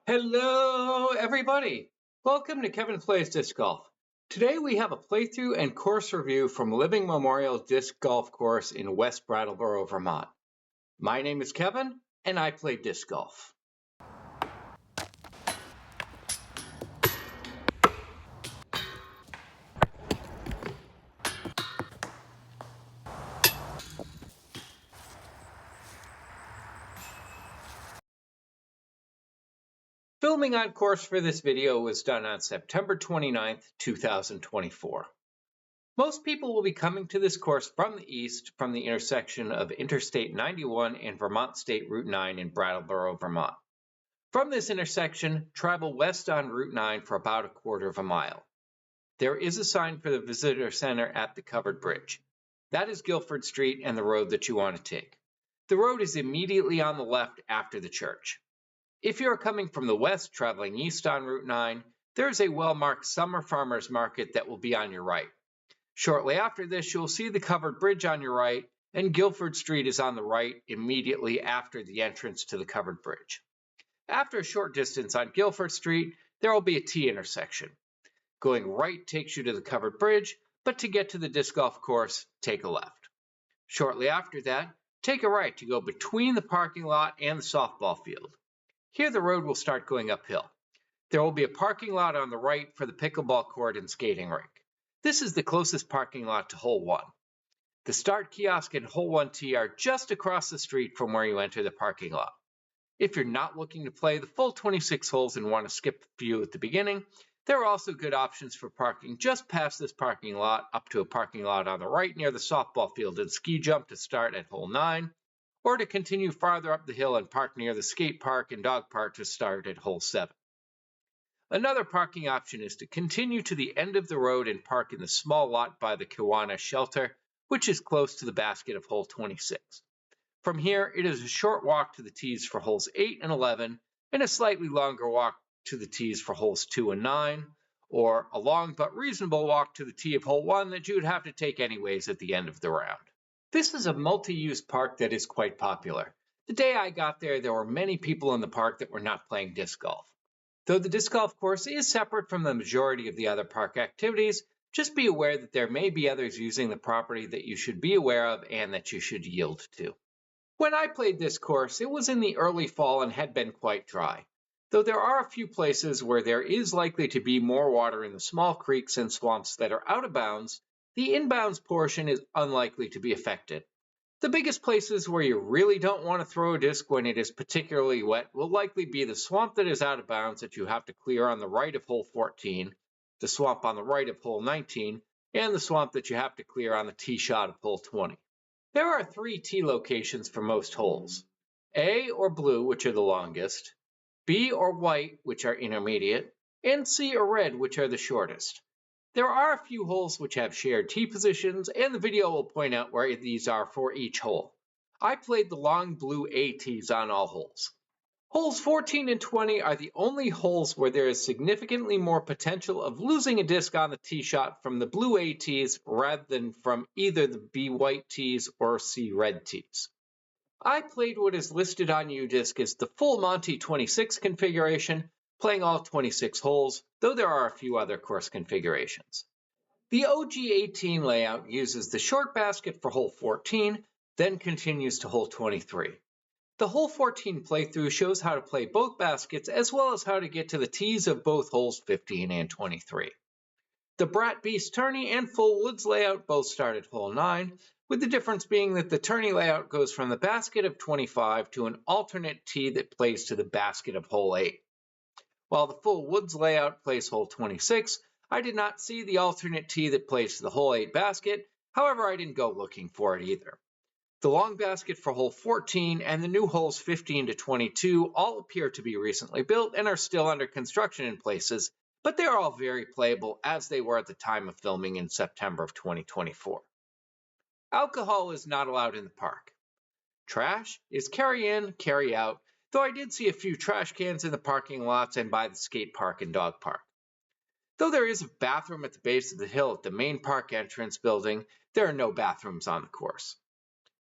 Hello, everybody. Welcome to Kevin Plays Disc Golf. Today we have a playthrough and course review from Living Memorial Disc Golf Course in West Brattleboro, Vermont. My name is Kevin, and I play disc golf. Filming on course for this video was done on September 29th, 2024. Most people will be coming to this course from the east from the intersection of Interstate 91 and Vermont State Route 9 in Brattleboro, Vermont. From this intersection, travel west on Route 9 for about a quarter of a mile. There is a sign for the visitor center at the covered bridge. That is Guilford Street and the road that you want to take. The road is immediately on the left after the church. If you are coming from the west traveling east on Route 9, there is a well-marked summer farmers market that will be on your right. Shortly after this, you'll see the covered bridge on your right, and Guilford Street is on the right immediately after the entrance to the covered bridge. After a short distance on Guilford Street, there will be a T intersection. Going right takes you to the covered bridge, but to get to the disc golf course, take a left. Shortly after that, take a right to go between the parking lot and the softball field. Here the road will start going uphill. There will be a parking lot on the right for the pickleball court and skating rink. This is the closest parking lot to hole 1. The start kiosk and hole 1 tee are just across the street from where you enter the parking lot. If you're not looking to play the full 26 holes and want to skip a few at the beginning, there are also good options for parking just past this parking lot up to a parking lot on the right near the softball field and ski jump to start at hole 9, or to continue farther up the hill and park near the skate park and dog park to start at hole 7. Another parking option is to continue to the end of the road and park in the small lot by the Kiwanis shelter, which is close to the basket of hole 26. From here, it is a short walk to the tees for holes 8 and 11, and a slightly longer walk to the tees for holes 2 and 9, or a long but reasonable walk to the tee of hole 1 that you would have to take anyways at the end of the round. This is a multi-use park that is quite popular. The day I got there, there were many people in the park that were not playing disc golf. Though the disc golf course is separate from the majority of the other park activities, just be aware that there may be others using the property that you should be aware of and that you should yield to. When I played this course, it was in the early fall and had been quite dry. Though there are a few places where there is likely to be more water in the small creeks and swamps that are out of bounds, the inbounds portion is unlikely to be affected. The biggest places where you really don't want to throw a disc when it is particularly wet will likely be the swamp that is out of bounds that you have to clear on the right of hole 14, the swamp on the right of hole 19, and the swamp that you have to clear on the tee shot of hole 20. There are 3 tee locations for most holes: A or blue, which are the longest, B or white, which are intermediate, and C or red, which are the shortest. There are a few holes which have shared tee positions, and the video will point out where these are for each hole. I played the long blue A tees on all holes. Holes 14 and 20 are the only holes where there is significantly more potential of losing a disc on the tee shot from the blue A tees rather than from either the B white tees or C red tees. I played what is listed on UDisc as the full Monty 26 configuration, playing all 26 holes, though there are a few other course configurations. The OG18 layout uses the short basket for hole 14, then continues to hole 23. The hole 14 playthrough shows how to play both baskets as well as how to get to the tees of both holes 15 and 23. The Brat Beast tourney and full woods layout both start at hole 9, with the difference being that the tourney layout goes from the basket of 25 to an alternate tee that plays to the basket of hole 8. While the full woods layout plays hole 26, I did not see the alternate tee that plays to the hole 8 basket, however I didn't go looking for it either. The long basket for hole 14 and the new holes 15 to 22 all appear to be recently built and are still under construction in places, but they are all very playable as they were at the time of filming in September of 2024. Alcohol is not allowed in the park. Trash is carry in, carry out, though I did see a few trash cans in the parking lots and by the skate park and dog park. Though there is a bathroom at the base of the hill at the main park entrance building, there are no bathrooms on the course.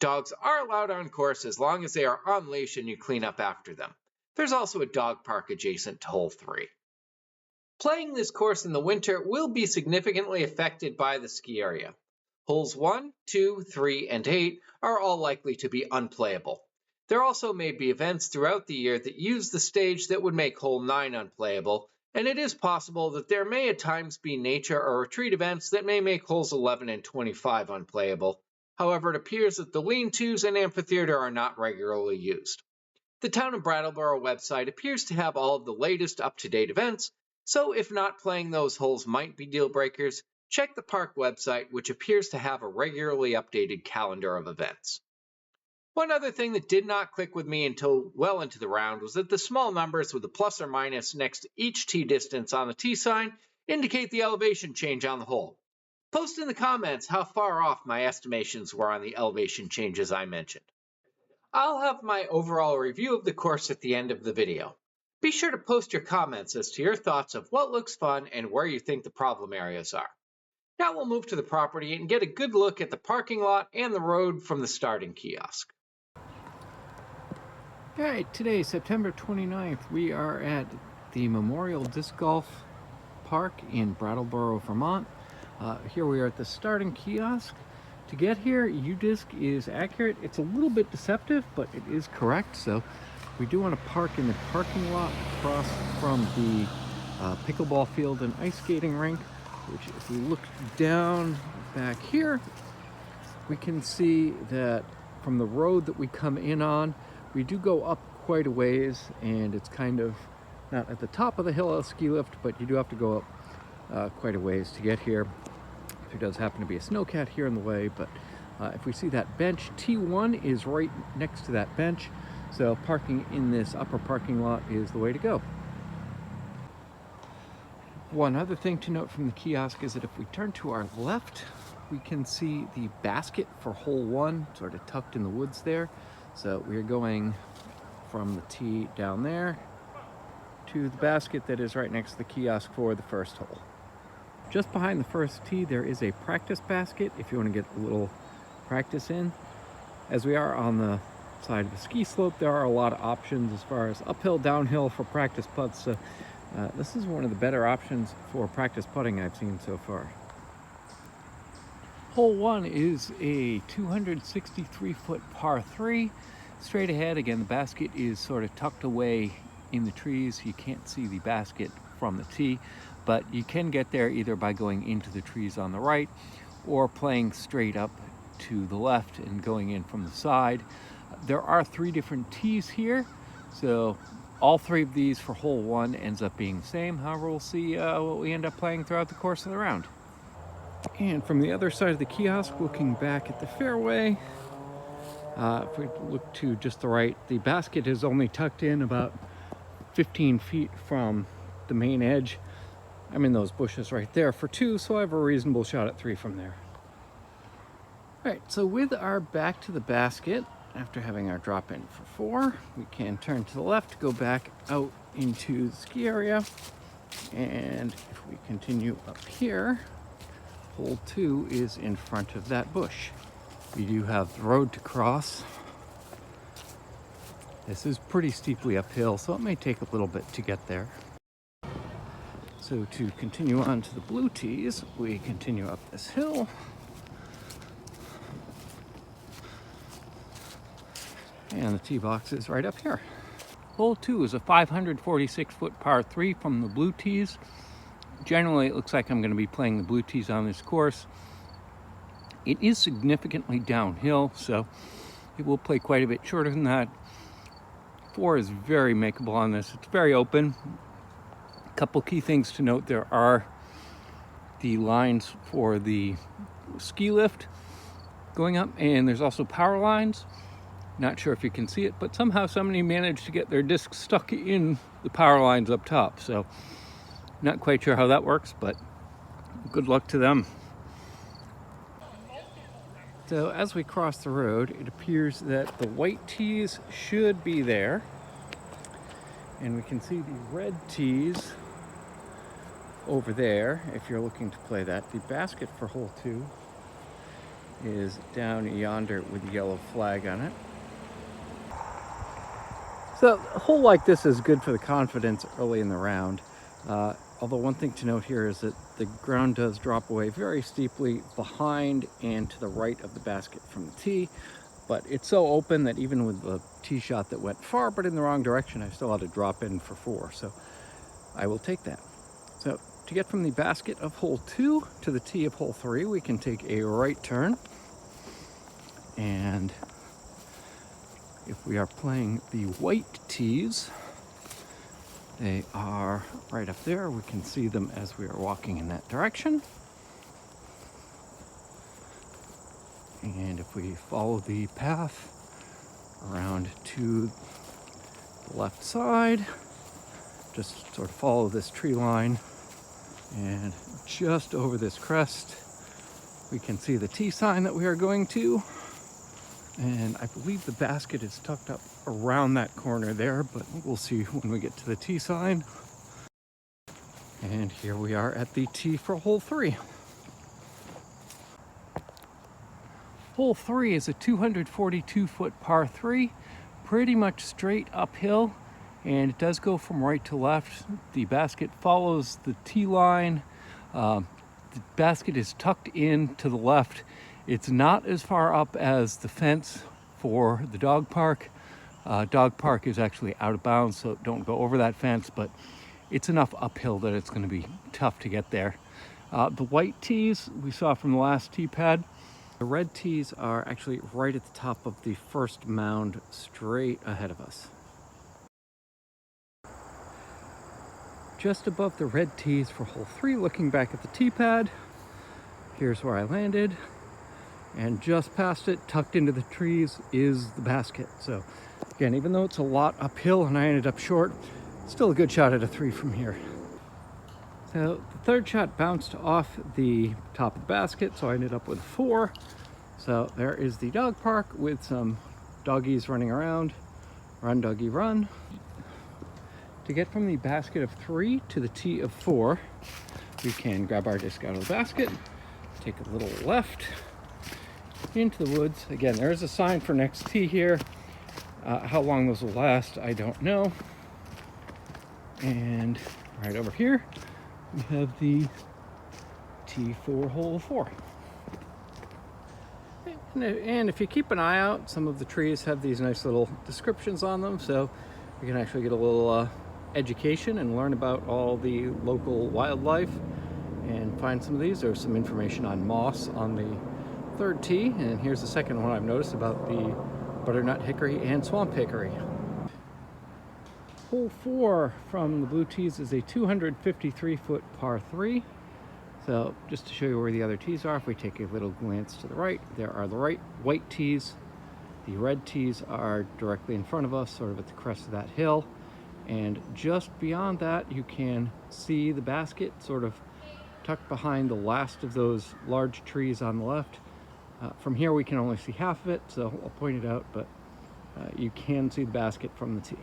Dogs are allowed on course as long as they are on leash and you clean up after them. There's also a dog park adjacent to hole 3. Playing this course in the winter will be significantly affected by the ski area. Holes 1, 2, 3, and 8 are all likely to be unplayable. There also may be events throughout the year that use the stage that would make hole 9 unplayable, and it is possible that there may at times be nature or retreat events that may make holes 11 and 25 unplayable. However, it appears that the lean-tos and amphitheater are not regularly used. The Town of Brattleboro website appears to have all of the latest up-to-date events, so if not playing those holes might be deal breakers, check the park website, which appears to have a regularly updated calendar of events. One other thing that did not click with me until well into the round was that the small numbers with a plus or minus next to each tee distance on the tee sign indicate the elevation change on the hole. Post in the comments how far off my estimations were on the elevation changes I mentioned. I'll have my overall review of the course at the end of the video. Be sure to post your comments as to your thoughts of what looks fun and where you think the problem areas are. Now we'll move to the property and get a good look at the parking lot and the road from the starting kiosk. Alright, today, September 29th, we are at the Memorial Disc Golf Park in Brattleboro, Vermont. Here we are at the starting kiosk. To get here, UDisc is accurate. It's a little bit deceptive, but it is correct. So we do want to park in the parking lot across from the pickleball field and ice skating rink, which if we look down back here, we can see that from the road that we come in on, we do go up quite a ways, and it's kind of not at the top of the hill of the ski lift, but you do have to go up quite a ways to get here. There does happen to be a snowcat here in the way, but if we see that bench, T1 is right next to that bench, so parking in this upper parking lot is the way to go. One other thing to note from the kiosk is that if we turn to our left, we can see the basket for hole 1 sort of tucked in the woods there. So we're going from the tee down there to the basket that is right next to the kiosk for the first hole. Just behind the first tee, there is a practice basket if you want to get a little practice in. As we are on the side of the ski slope, there are a lot of options as far as uphill, downhill for practice putts. So this is one of the better options for practice putting I've seen so far. Hole 1 is a 263-foot par 3. Straight ahead, again, the basket is sort of tucked away in the trees. You can't see the basket from the tee, but you can get there either by going into the trees on the right or playing straight up to the left and going in from the side. There are 3 different tees here, so all 3 of these for hole 1 ends up being the same. However, we'll see what we end up playing throughout the course of the round. And from the other side of the kiosk, looking back at the fairway, if we look to just the right, the basket is only tucked in about 15 feet from the main edge. I'm in those bushes right there for 2, so I have a reasonable shot at 3 from there. All right, so with our back to the basket, after having our drop in for 4, we can turn to the left, go back out into the ski area, and if we continue up here, hole 2 is in front of that bush. We do have the road to cross. This is pretty steeply uphill, so it may take a little bit to get there. So to continue on to the blue tees, we continue up this hill. And the tee box is right up here. Hole 2 is a 546-foot par 3 from the blue tees. Generally, it looks like I'm going to be playing the blue tees on this course. It is significantly downhill, so it will play quite a bit shorter than that. 4 is very makeable on this. It's very open. A couple key things to note: there are the lines for the ski lift going up, and there's also power lines. Not sure if you can see it, but somehow somebody managed to get their disc stuck in the power lines up top. So not quite sure how that works, but good luck to them. So as we cross the road, it appears that the white tees should be there. And we can see the red tees over there if you're looking to play that. The basket for hole 2 is down yonder with the yellow flag on it. So a hole like this is good for the confidence early in the round. Although one thing to note here is that the ground does drop away very steeply behind and to the right of the basket from the tee, but it's so open that even with the tee shot that went far but in the wrong direction, I still had to drop in for 4, so I will take that. So to get from the basket of hole 2 to the tee of hole 3, we can take a right turn, and if we are playing the white tees, they are right up there. We can see them as we are walking in that direction. And if we follow the path around to the left side, just sort of follow this tree line, and just over this crest, we can see the tee sign that we are going to. And I believe the basket is tucked up around that corner there, but we'll see when we get to the tee sign. And here we are at the tee for hole 3. Hole 3 is a 242-foot par 3, pretty much straight uphill, and it does go from right to left. The basket follows the tee line. The basket is tucked in to the left. It's not as far up as the fence for the dog park. Dog park is actually out of bounds, so don't go over that fence, but it's enough uphill that it's going to be tough to get there. The white tees we saw from the last tee pad. The red tees are actually right at the top of the first mound, straight ahead of us. Just above the red tees for hole 3, looking back at the tee pad, here's where I landed. And just past it, tucked into the trees, is the basket. So again, even though it's a lot uphill and I ended up short, still a good shot at a 3 from here. So the third shot bounced off the top of the basket, so I ended up with a 4. So there is the dog park with some doggies running around. Run, doggy, run. To get from the basket of 3 to the tee of 4, we can grab our disc out of the basket, take a little left into the woods. Again, there is a sign for next tee here. How long those will last, I don't know. And right over here, we have the tee for hole 4. And if you keep an eye out, some of the trees have these nice little descriptions on them, so you can actually get a little education and learn about all the local wildlife and find some of these. There's some information on moss on the third tee, and here's the second one I've noticed about the butternut hickory and swamp hickory. Hole 4 from the blue tees is a 253-foot par 3. So just to show you where the other tees are, if we take a little glance to the right, there are the white tees. The red tees are directly in front of us, sort of at the crest of that hill. And just beyond that, you can see the basket sort of tucked behind the last of those large trees on the left. From here, we can only see half of it, so I'll point it out, but you can see the basket from the tee.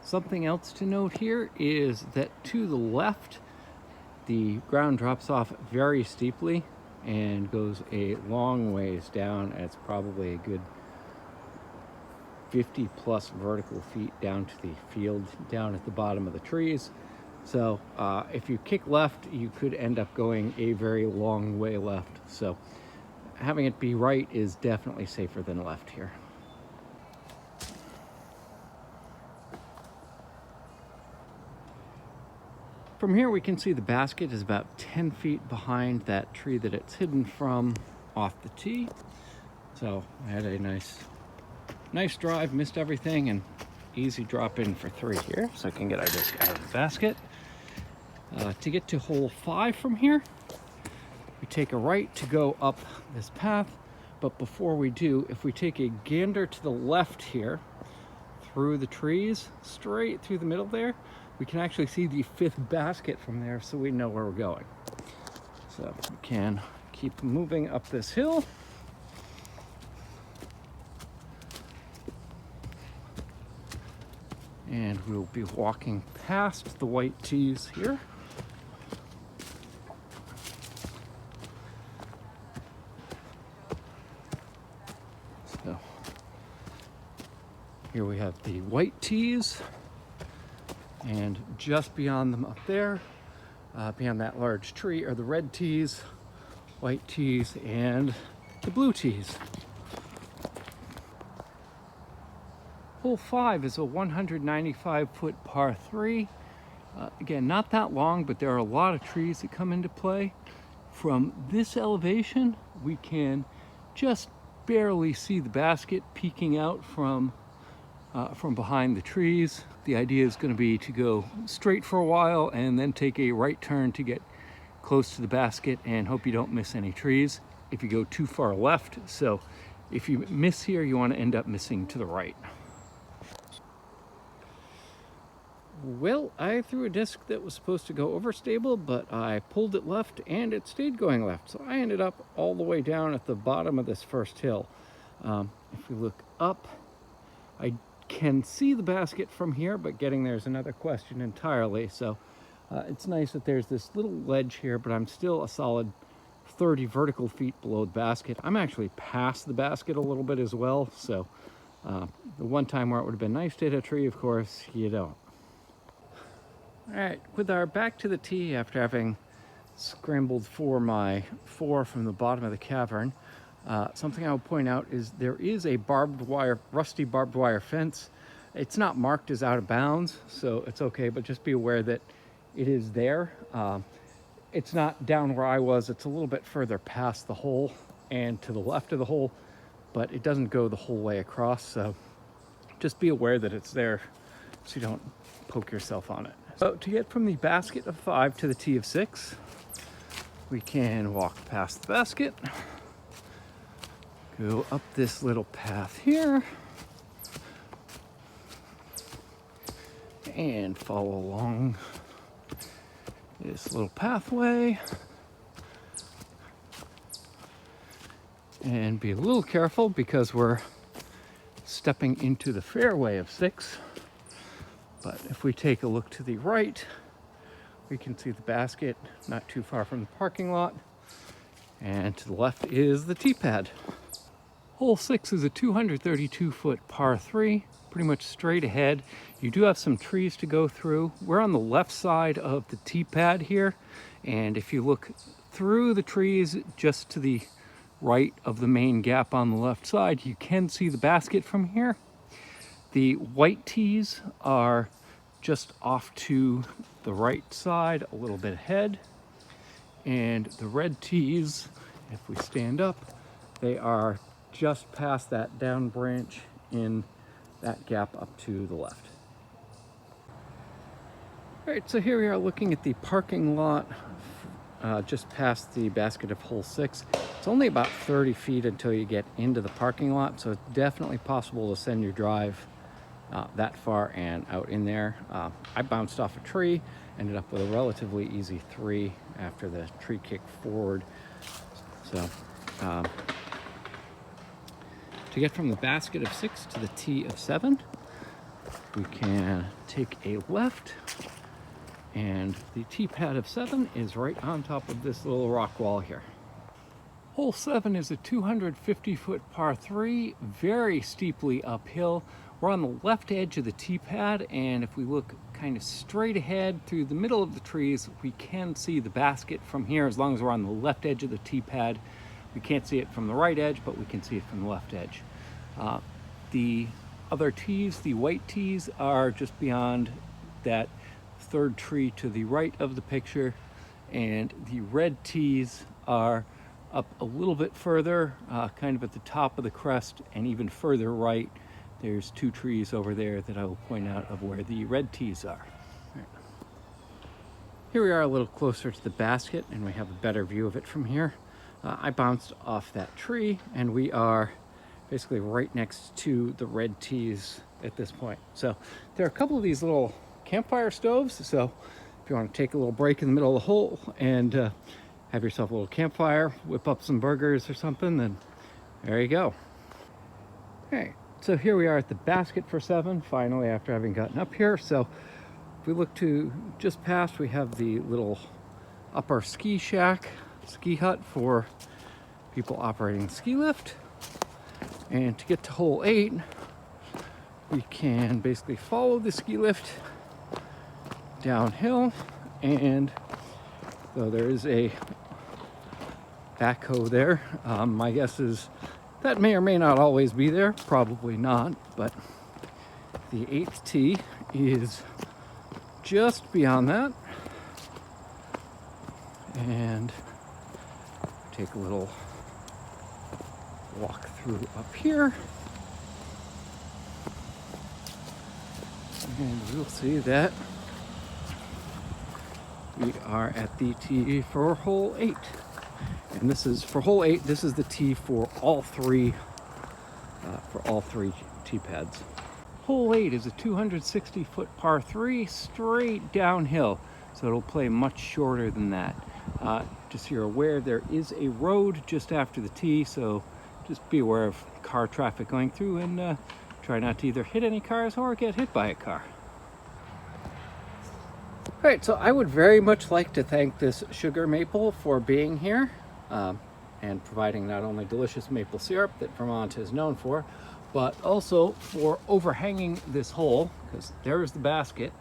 Something else to note here is that to the left, the ground drops off very steeply and goes a long ways down. It's probably a good 50 plus vertical feet down to the field down at the bottom of the trees. So if you kick left, you could end up going a very long way left. So having it be right is definitely safer than left here. From here, we can see the basket is about 10 feet behind that tree that it's hidden from off the tee. So I had a nice drive, missed everything, and easy drop in for 3 here. So I can get our disc out of the basket. To get to hole 5 from here, we take a right to go up this path. But before we do, if we take a gander to the left here, through the trees, straight through the middle there, we can actually see the 5th basket from there, so we know where we're going. So we can keep moving up this hill. And we'll be walking past the white tees here. So Here we have the white tees, and just beyond them up there, beyond that large tree, are the red tees, white tees, and the blue tees. Hole 5 is a 195-foot par 3. Again, not that long, but there are a lot of trees that come into play. From this elevation, we can just barely see the basket peeking out from behind the trees. The idea is going to be to go straight for a while and then take a right turn to get close to the basket and hope you don't miss any trees if you go too far left. So if you miss here, you want to end up missing to the right. Well, I threw a disc that was supposed to go overstable, but I pulled it left and it stayed going left. So I ended up all the way down at the bottom of this first hill. If we look up, I can see the basket from here, but getting there is another question entirely. So it's nice that there's this little ledge here, but I'm still a solid 30 vertical feet below the basket. I'm actually past the basket a little bit as well. So the one time where it would have been nice to hit a tree, of course, you don't. All right, with our back to the tee after having scrambled for my 4 from the bottom of the cavern, something I will point out is there is a barbed wire, rusty barbed wire fence. It's not marked as out of bounds, so it's okay, but just be aware that it is there. It's not down where I was, it's a little bit further past the hole and to the left of the hole, but it doesn't go the whole way across, so just be aware that it's there so you don't poke yourself on it. So to get from the basket of 5 to the tee of 6, we can walk past the basket, go up this little path here, and follow along this little pathway, and be a little careful because we're stepping into the fairway of 6. But if we take a look to the right, we can see the basket not too far from the parking lot. And to the left is the tee pad. Hole 6 is a 232-foot par 3, pretty much straight ahead. You do have some trees to go through. We're on the left side of the tee pad here. And if you look through the trees just to the right of the main gap on the left side, you can see the basket from here. The white tees are just off to the right side, a little bit ahead. And the red tees, if we stand up, they are just past that down branch in that gap up to the left. All right, so here we are looking at the parking lot just past the basket of hole 6. It's only about 30 feet until you get into the parking lot, so it's definitely possible to send your drive that far and out in there. I bounced off a tree, ended up with a relatively easy 3 after the tree kicked forward. So to get from the basket of 6 to the tee of 7, we can take a left, and the tee pad of 7 is right on top of this little rock wall here. Hole 7 is a 250-foot par 3, very steeply uphill. We're on the left edge of the tee pad, and if we look kind of straight ahead through the middle of the trees, we can see the basket from here. As long as we're on the left edge of the tee pad, we can't see it from the right edge, but we can see it from the left edge. The other tees, the white tees, are just beyond that third tree to the right of the picture, and the red tees are up a little bit further, kind of at the top of the crest, and even further right. There's 2 trees over there that I will point out of where the red tees are. Right. Here we are a little closer to the basket, and we have a better view of it from here. I bounced off that tree, and we are basically right next to the red tees at this point. So there are a couple of these little campfire stoves, so if you want to take a little break in the middle of the hole and have yourself a little campfire, whip up some burgers or something, then there you go. Okay. So here we are at the basket for 7, finally, after having gotten up here. So if we look to just past, we have the little upper ski shack, ski hut for people operating the ski lift. And to get to hole 8, we can basically follow the ski lift downhill, and though there is a backhoe there, my guess is that may or may not always be there, probably not, but the 8th tee is just beyond that. And take a little walk through up here, and we'll see that we are at the tee for hole 8. And this is for hole 8. This is the tee for all three tee pads. Hole 8 is a 260-foot par 3 straight downhill, so it'll play much shorter than that. Just so you're aware, there is a road just after the tee, so just be aware of car traffic going through, and try not to either hit any cars or get hit by a car. All right, so I would very much like to thank this sugar maple for being here and providing not only delicious maple syrup that Vermont is known for, but also for overhanging this hole, because there's the basket.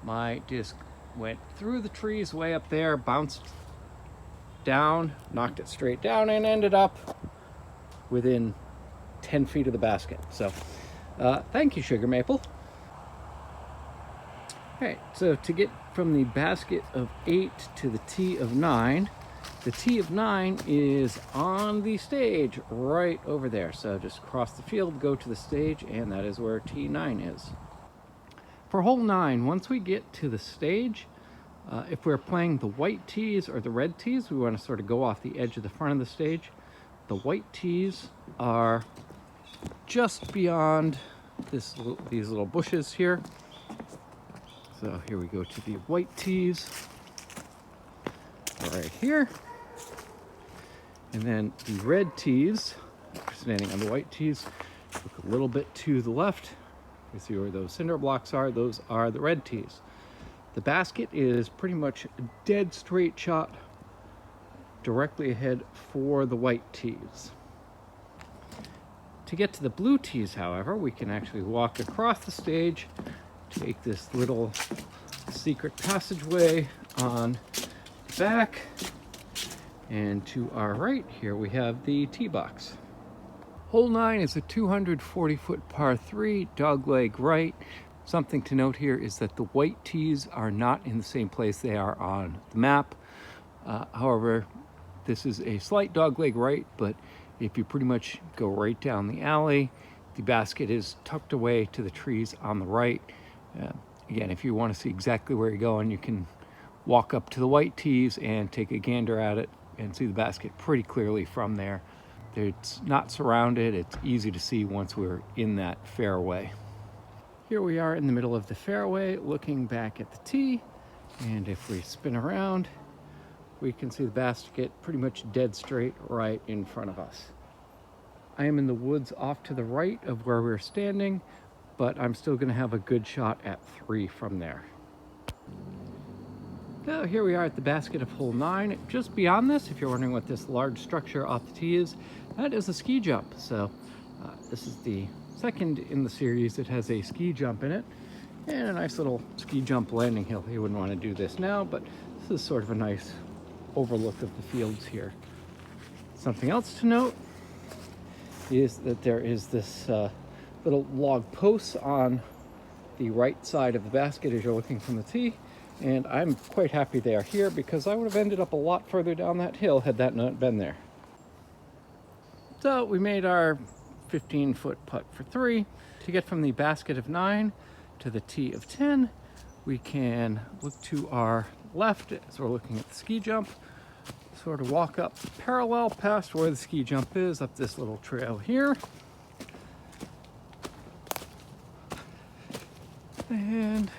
My disc went through the trees way up there, bounced down, knocked it straight down, and ended up within 10 feet of the basket. So thank you, sugar maple. All right, so to get from the basket of 8 to the tee of 9, the tee of 9 is on the stage right over there. So just cross the field, go to the stage, and that is where tee 9 is. For hole 9, once we get to the stage, if we're playing the white tees or the red tees, we want to sort of go off the edge of the front of the stage. The white tees are just beyond these little bushes here. So here we go to the white tees right here. And then the red tees, standing on the white tees, look a little bit to the left. You see where those cinder blocks are. Those are the red tees. The basket is pretty much a dead straight shot directly ahead for the white tees. To get to the blue tees, however, we can actually walk across the stage, take this little secret passageway on the back, and to our right here we have the tee box. Hole 9 is a 240-foot par 3, dogleg right. Something to note here is that the white tees are not in the same place they are on the map. However, this is a slight dogleg right, but if you pretty much go right down the alley, the basket is tucked away to the trees on the right. Again, if you want to see exactly where you're going, you can walk up to the white tees and take a gander at it and see the basket pretty clearly from there. It's not surrounded, it's easy to see once we're in that fairway. Here we are in the middle of the fairway looking back at the tee, and if we spin around, we can see the basket pretty much dead straight right in front of us. I am in the woods off to the right of where we're standing, but I'm still going to have a good shot at 3 from there. So here we are at the basket of hole 9. Just beyond this, if you're wondering what this large structure off the tee is, that is a ski jump. So this is the second in the series that has a ski jump in it, and a nice little ski jump landing hill. You wouldn't want to do this now, but this is sort of a nice overlook of the fields here. Something else to note is that there is this little log post on the right side of the basket as you're looking from the tee, and I'm quite happy they are here because I would have ended up a lot further down that hill had that not been there. So we made our 15-foot putt for 3. To get from the basket of 9 to the tee of 10, we can look to our left as we're looking at the ski jump, sort of walk up parallel past where the ski jump is, up this little trail here, and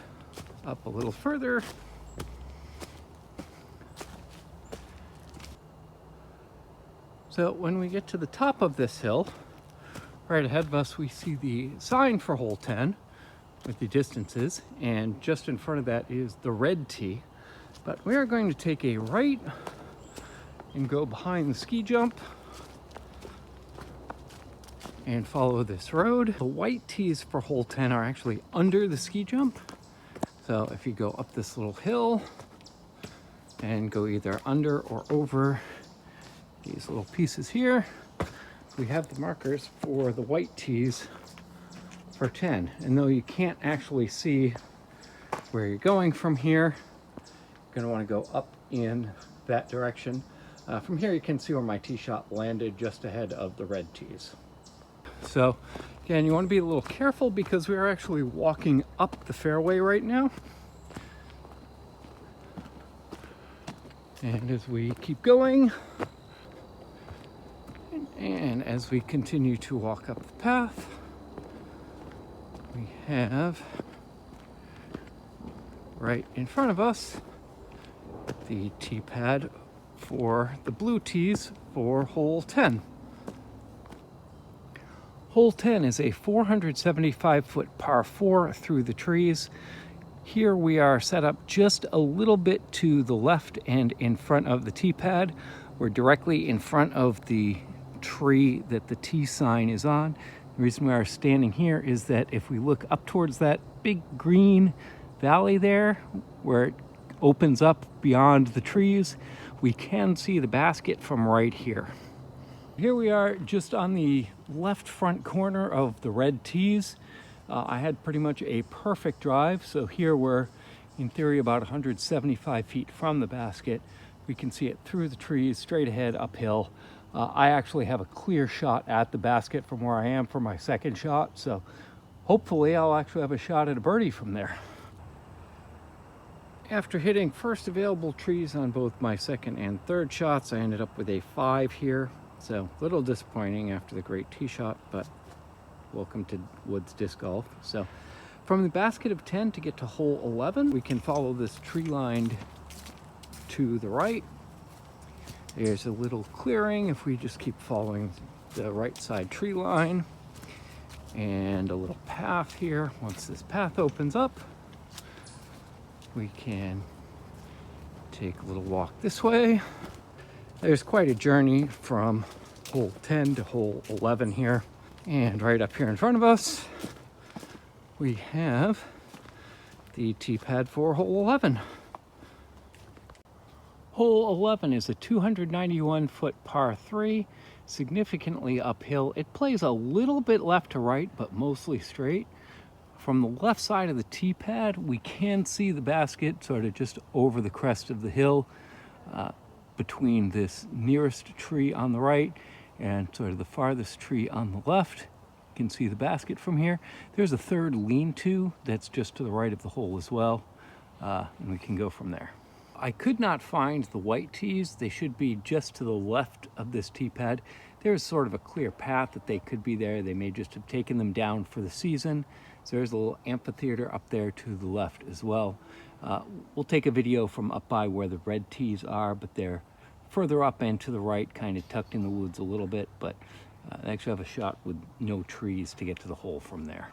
up a little further. So when we get to the top of this hill, right ahead of us, we see the sign for hole 10 with the distances, and just in front of that is the red tee. But we are going to take a right and go behind the ski jump and follow this road. The white tees for hole 10 are actually under the ski jump. So if you go up this little hill and go either under or over these little pieces here, we have the markers for the white tees for 10. And though you can't actually see where you're going from here, you're gonna wanna go up in that direction. From here you can see where my tee shot landed just ahead of the red tees. So again, you wanna be a little careful because we are actually walking up the fairway right now. And as we keep going, and as we continue to walk up the path, we have right in front of us the tee pad for the blue tees for hole 10. Hole 10 is a 475-foot par 4 through the trees. Here we are set up just a little bit to the left and in front of the tee pad. We're directly in front of the tree that the tee sign is on. The reason we are standing here is that if we look up towards that big green valley there, where it opens up beyond the trees, we can see the basket from right here. Here we are just on the left front corner of the red tees. I had pretty much a perfect drive, so here we're in theory about 175 feet from the basket. We can see it through the trees, straight ahead, uphill. I actually have a clear shot at the basket from where I am for my second shot, so hopefully I'll actually have a shot at a birdie from there. After hitting first available trees on both my second and third shots, I ended up with a 5 here. So a little disappointing after the great tee shot, but welcome to Woods Disc Golf. So from the basket of 10 to get to hole 11, we can follow this tree line to the right. There's a little clearing if we just keep following the right side tree line, and a little path here. Once this path opens up, we can take a little walk this way. There's quite a journey from hole 10 to hole 11 here. And right up here in front of us, we have the tee pad for hole 11. Hole 11 is a 291-foot par 3, significantly uphill. It plays a little bit left to right, but mostly straight. From the left side of the tee pad, we can see the basket sort of just over the crest of the hill, between this nearest tree on the right and sort of the farthest tree on the left. You can see the basket from here. There's a third lean-to that's just to the right of the hole as well, and we can go from there. I could not find the white tees. They should be just to the left of this tee pad. There's sort of a clear path that they could be there. They may just have taken them down for the season. So there's a little amphitheater up there to the left as well. We'll take a video from up by where the red tees are, but they're further up and to the right, kind of tucked in the woods a little bit, but I actually have a shot with no trees to get to the hole from there.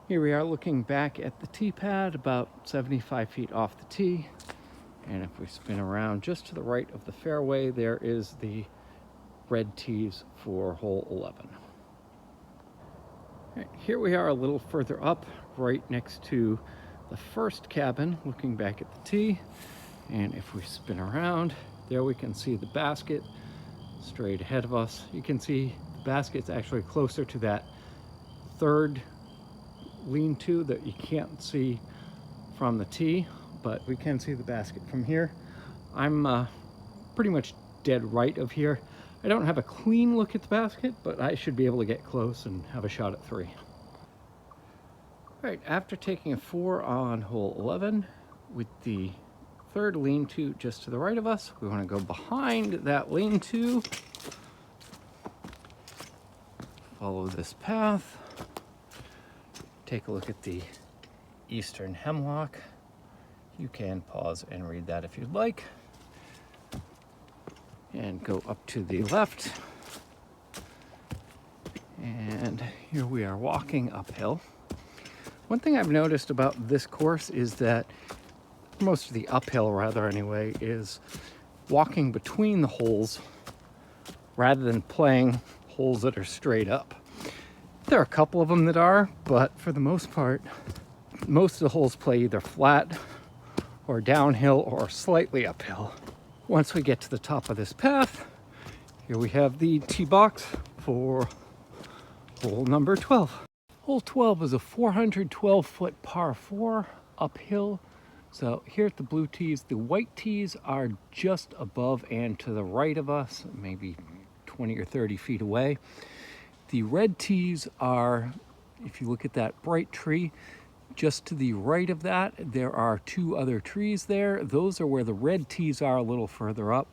Here we are looking back at the tee pad, about 75 feet off the tee. And if we spin around just to the right of the fairway, there is the red tees for hole 11. Right, here we are a little further up, right next to the first cabin, looking back at the tee. And if we spin around, there we can see the basket straight ahead of us. You can see the basket's actually closer to that third lean-to that you can't see from the tee, but we can see the basket from here. I'm pretty much dead right of here. I don't have a clean look at the basket, but I should be able to get close and have a shot at 3. All right, after taking a 4 on hole 11 with the third lean-to just to the right of us, we want to go behind that lean-to, follow this path, take a look at the eastern hemlock. You can pause and read that if you'd like, and go up to the left, and here we are walking uphill. One thing I've noticed about this course is that most of the uphill, rather anyway, is walking between the holes rather than playing holes that are straight up. There are a couple of them that are, but for the most part, most of the holes play either flat or downhill or slightly uphill. Once we get to the top of this path, here we have the tee box for hole number 12. Hole 12 is a 412-foot par 4 uphill. So here at the blue tees, the white tees are just above and to the right of us, maybe 20 or 30 feet away. The red tees are, if you look at that bright tree, just to the right of that, there are two other trees there. Those are where the red tees are, a little further up.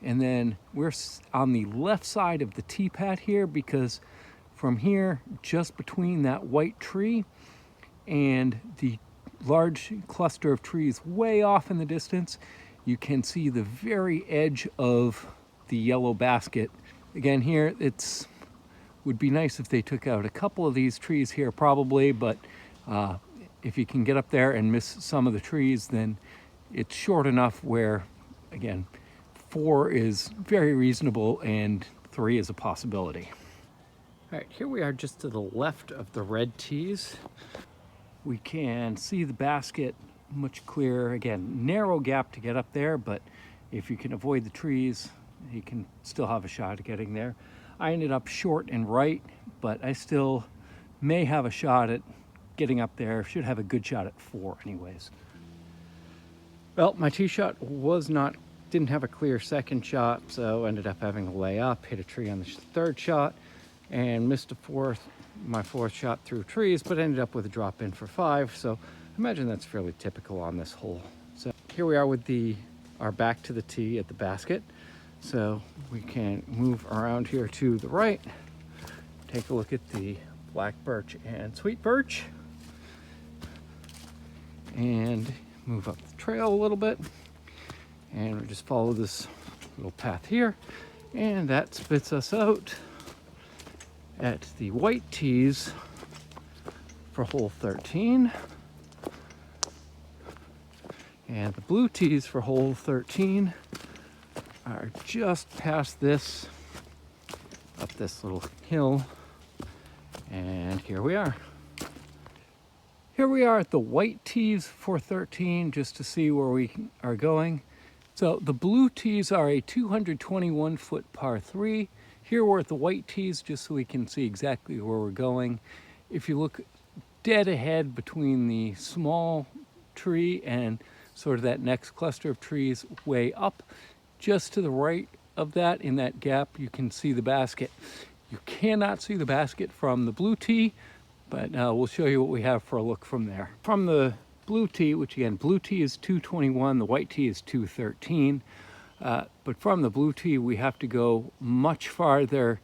And then we're on the left side of the tee pad here, because from here, just between that white tree and the large cluster of trees way off in the distance, you can see the very edge of the yellow basket. Again, here would be nice if they took out a couple of these trees here probably, but if you can get up there and miss some of the trees, then it's short enough where, again, 4 is very reasonable and 3 is a possibility. All right, here we are just to the left of the red tees. We can see the basket much clearer. Again, narrow gap to get up there, but if you can avoid the trees, you can still have a shot at getting there. I ended up short and right, but I still may have a shot at getting up there. Should have a good shot at 4 anyways. Well, my tee shot didn't have a clear second shot, so ended up having to lay up, hit a tree on the third shot, and missed my fourth shot through trees, but ended up with a drop in for 5. So I imagine that's fairly typical on this hole. So here we are with our back to the tee at the basket. So we can move around here to the right, take a look at the black birch and sweet birch, and move up the trail a little bit. And we just follow this little path here, and that spits us out at the white tees for hole 13. And the blue tees for hole 13 are just past this, up this little hill, and here we are. Here we are at the white tees for 13, just to see where we are going. So the blue tees are a 221-foot par 3. Here we're at the white tees, just so we can see exactly where we're going. If you look dead ahead between the small tree and sort of that next cluster of trees way up, just to the right of that, in that gap, you can see the basket. You cannot see the basket from the blue tee, but we'll show you what we have for a look from there. From the blue tee, which again, blue tee is 221, the white tee is 213. But from the blue tee, we have to go much farther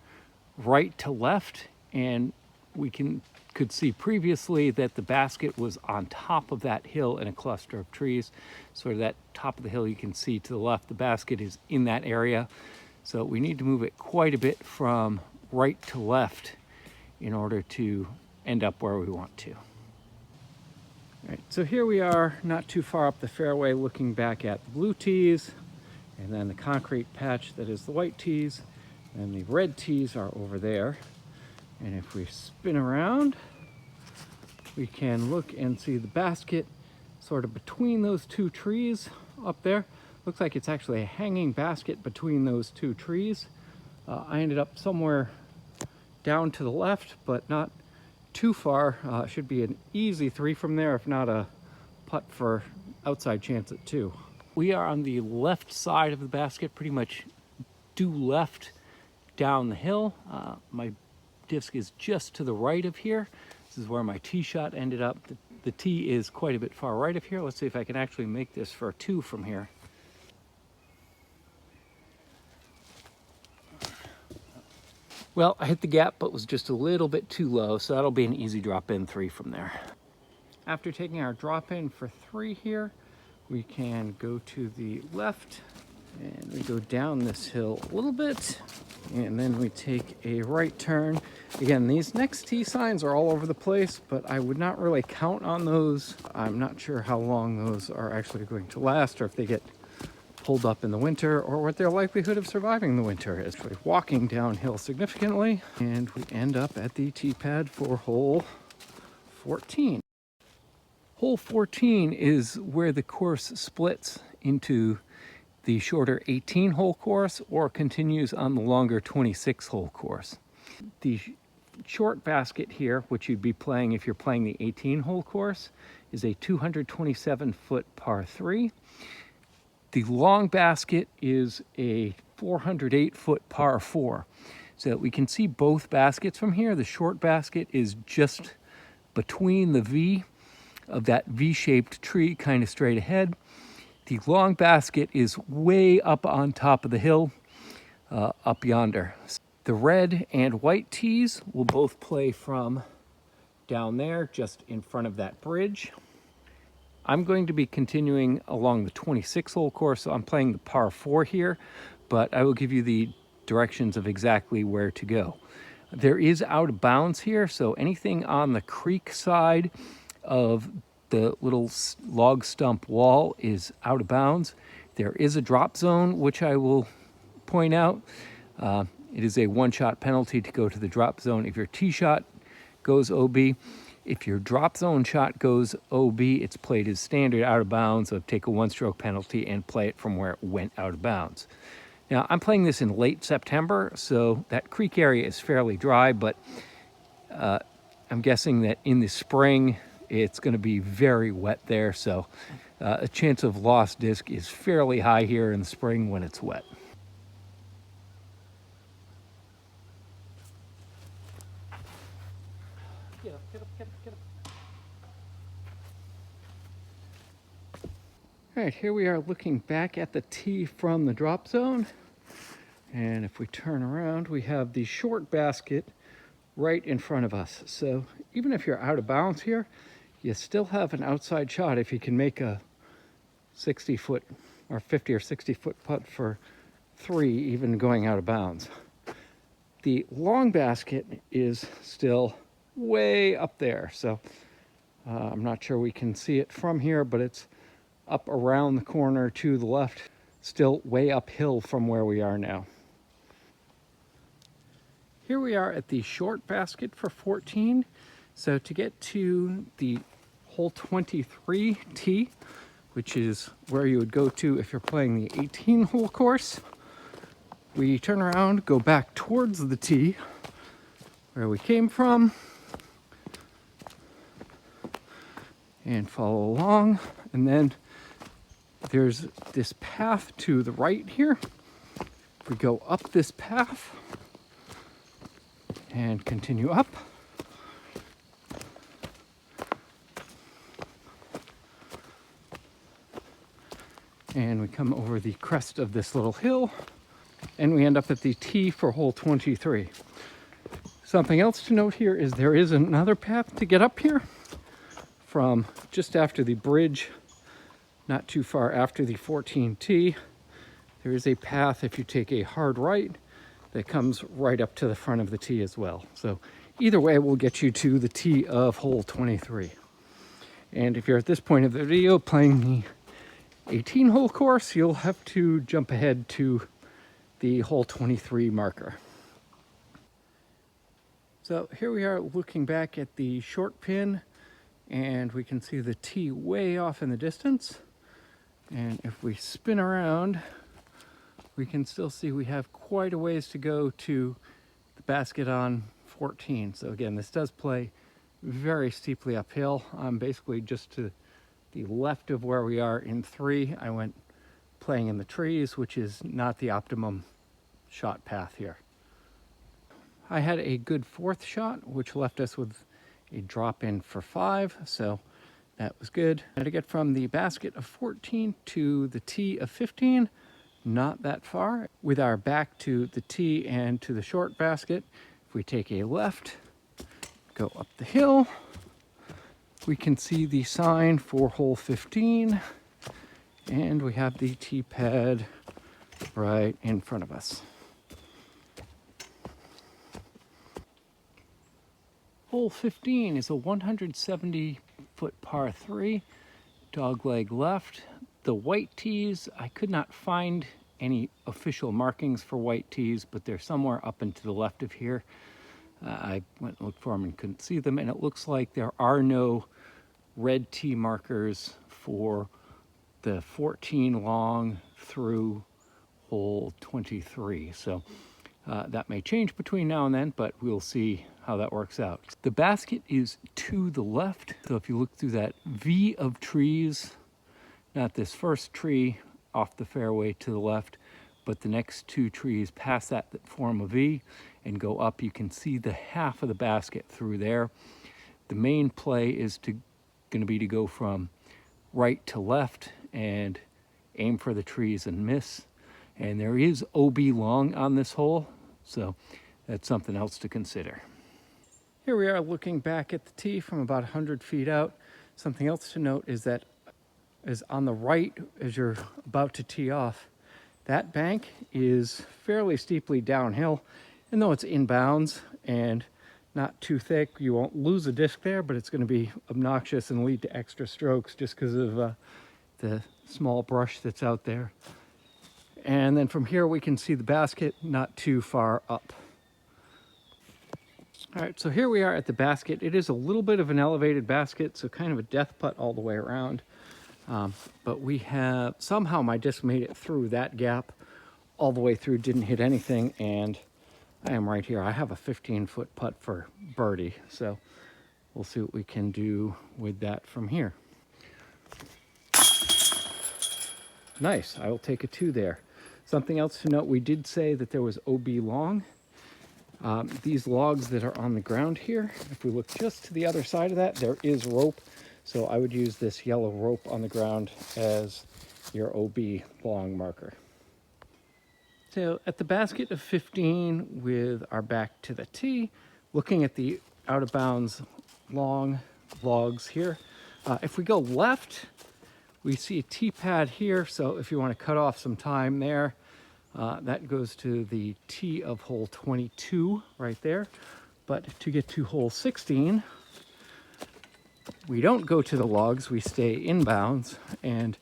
right to left, and we could see previously that the basket was on top of that hill in a cluster of trees. Sort of that top of the hill you can see to the left, the basket is in that area. So we need to move it quite a bit from right to left in order to end up where we want to. All right, so here we are, not too far up the fairway, looking back at the blue tees, and then the concrete patch that is the white tees, and the red tees are over there. And if we spin around, we can look and see the basket sort of between those two trees up there. Looks like it's actually a hanging basket between those two trees. I ended up somewhere down to the left, but not too far. Should be an easy 3 from there, if not a putt for outside chance at 2. We are on the left side of the basket, pretty much due left down the hill. My disc is just to the right of here. This is where my tee shot ended up. The tee is quite a bit far right of here. Let's see if I can actually make this for a 2 from here. Well, I hit the gap, but was just a little bit too low, so that'll be an easy drop-in 3 from there. After taking our drop-in for 3 here, we can go to the left, and we go down this hill a little bit, and then we take a right turn. Again, these next tee signs are all over the place, but I would not really count on those. I'm not sure how long those are actually going to last, or if they get hold up in the winter or what their likelihood of surviving the winter is. We're walking downhill significantly, and we end up at the tee pad for hole 14. Hole 14 is where the course splits into the shorter 18-hole course or continues on the longer 26-hole course. The short basket here, which you'd be playing if you're playing the 18-hole course, is a 227-foot par 3. The long basket is a 408-foot par 4. So we can see both baskets from here. The short basket is just between the V of that V-shaped tree, kind of straight ahead. The long basket is way up on top of the hill, up yonder. The red and white tees will both play from down there, just in front of that bridge. I'm going to be continuing along the 26-hole course, so I'm playing the par 4 here, but I will give you the directions of exactly where to go. There is out of bounds here, so anything on the creek side of the little log stump wall is out of bounds. There is a drop zone, which I will point out. It is a one-shot penalty to go to the drop zone if your tee shot goes OB. If your drop zone shot goes OB, it's played as standard out of bounds, so take a one-stroke penalty and play it from where it went out of bounds. Now, I'm playing this in late September, so that creek area is fairly dry, but I'm guessing that in the spring, it's going to be very wet there, so a chance of lost disc is fairly high here in the spring when it's wet. Get up, get up, get up, get up. All right, here we are looking back at the tee from the drop zone. And if we turn around, we have the short basket right in front of us. So even if you're out of bounds here, you still have an outside shot if you can make a 60-foot or 50 or 60-foot putt for 3, even going out of bounds. The long basket is still way up there, so I'm not sure we can see it from here, but it's up around the corner to the left, still way uphill from where we are now. Here we are at the short basket for 14. So to get to the hole 23 tee, which is where you would go to if you're playing the 18-hole course, we turn around, go back towards the tee where we came from, and follow along. And then there's this path to the right here. If we go up this path and continue up, and we come over the crest of this little hill, and we end up at the tee for hole 23. Something else to note here is there is another path to get up here from just after the bridge, not too far after the 14 tee. There is a path if you take a hard right that comes right up to the front of the tee as well. So either way will get you to the tee of hole 23. And if you're at this point of the video playing the 18-hole course, you'll have to jump ahead to the hole 23 marker. So here we are looking back at the short pin, and we can see the tee way off in the distance. And if we spin around, we can still see we have quite a ways to go to the basket on 14. So again, this does play very steeply uphill. I'm basically just to the left of where we are in 3. I went playing in the trees, which is not the optimum shot path here. I had a good 4th shot, which left us with a drop in for 5, so that was good. And to get from the basket of 14 to the tee of 15, not that far. With our back to the tee and to the short basket, if we take a left, go up the hill, we can see the sign for hole 15, and we have the tee pad right in front of us. Hole 15 is a 170-foot par 3, dogleg left. the white tees, I could not find any official markings for white tees, but they're somewhere up and to the left of here. I went and looked for them and couldn't see them, and it looks like there are no red tee markers for the 14 long through hole 23. So that may change between now and then, but we'll see how that works out. The basket is to the left. So if you look through that V of trees, not this first tree off the fairway to the left, but the next two trees past that form a V and go up, you can see the half of the basket through there. The main play is going to be to go from right to left and aim for the trees and miss. And there is OB long on this hole, so that's something else to consider. Here we are looking back at the tee from about 100 feet out. Something else to note is that is on the right as you're about to tee off. That bank is fairly steeply downhill, and though it's inbounds and not too thick, you won't lose a disc there, but it's going to be obnoxious and lead to extra strokes just because of the small brush that's out there. And then from here we can see the basket not too far up. All right, so here we are at the basket. It is a little bit of an elevated basket, so kind of a death putt all the way around. But we have, somehow my disc made it through that gap all the way through, didn't hit anything, and I am right here. I have a 15-foot putt for birdie, so we'll see what we can do with that from here. Nice, I will take a 2 there. Something else to note, we did say that there was OB long. These logs that are on the ground here, if we look just to the other side of that, there is rope. So I would use this yellow rope on the ground as your OB long marker. So at the basket of 15 with our back to the tee, looking at the out of bounds long logs here. If we go left, we see a tee pad here. So if you want to cut off some time there, that goes to the tee of hole 22 right there. But to get to hole 16, we don't go to the logs, we stay inbounds and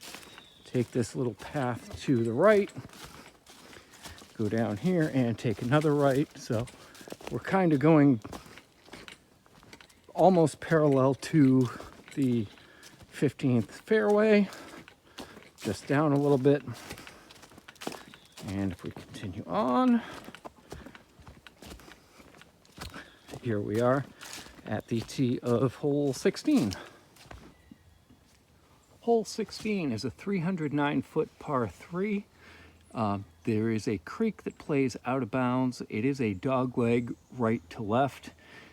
take this little path to the right, go down here and take another right. So we're kind of going almost parallel to the 15th fairway, just down a little bit. And if we continue on, here we are at the tee of hole 16. Hole 16 is a 309-foot par 3. There is a creek that plays out of bounds. It is a dog leg right to left.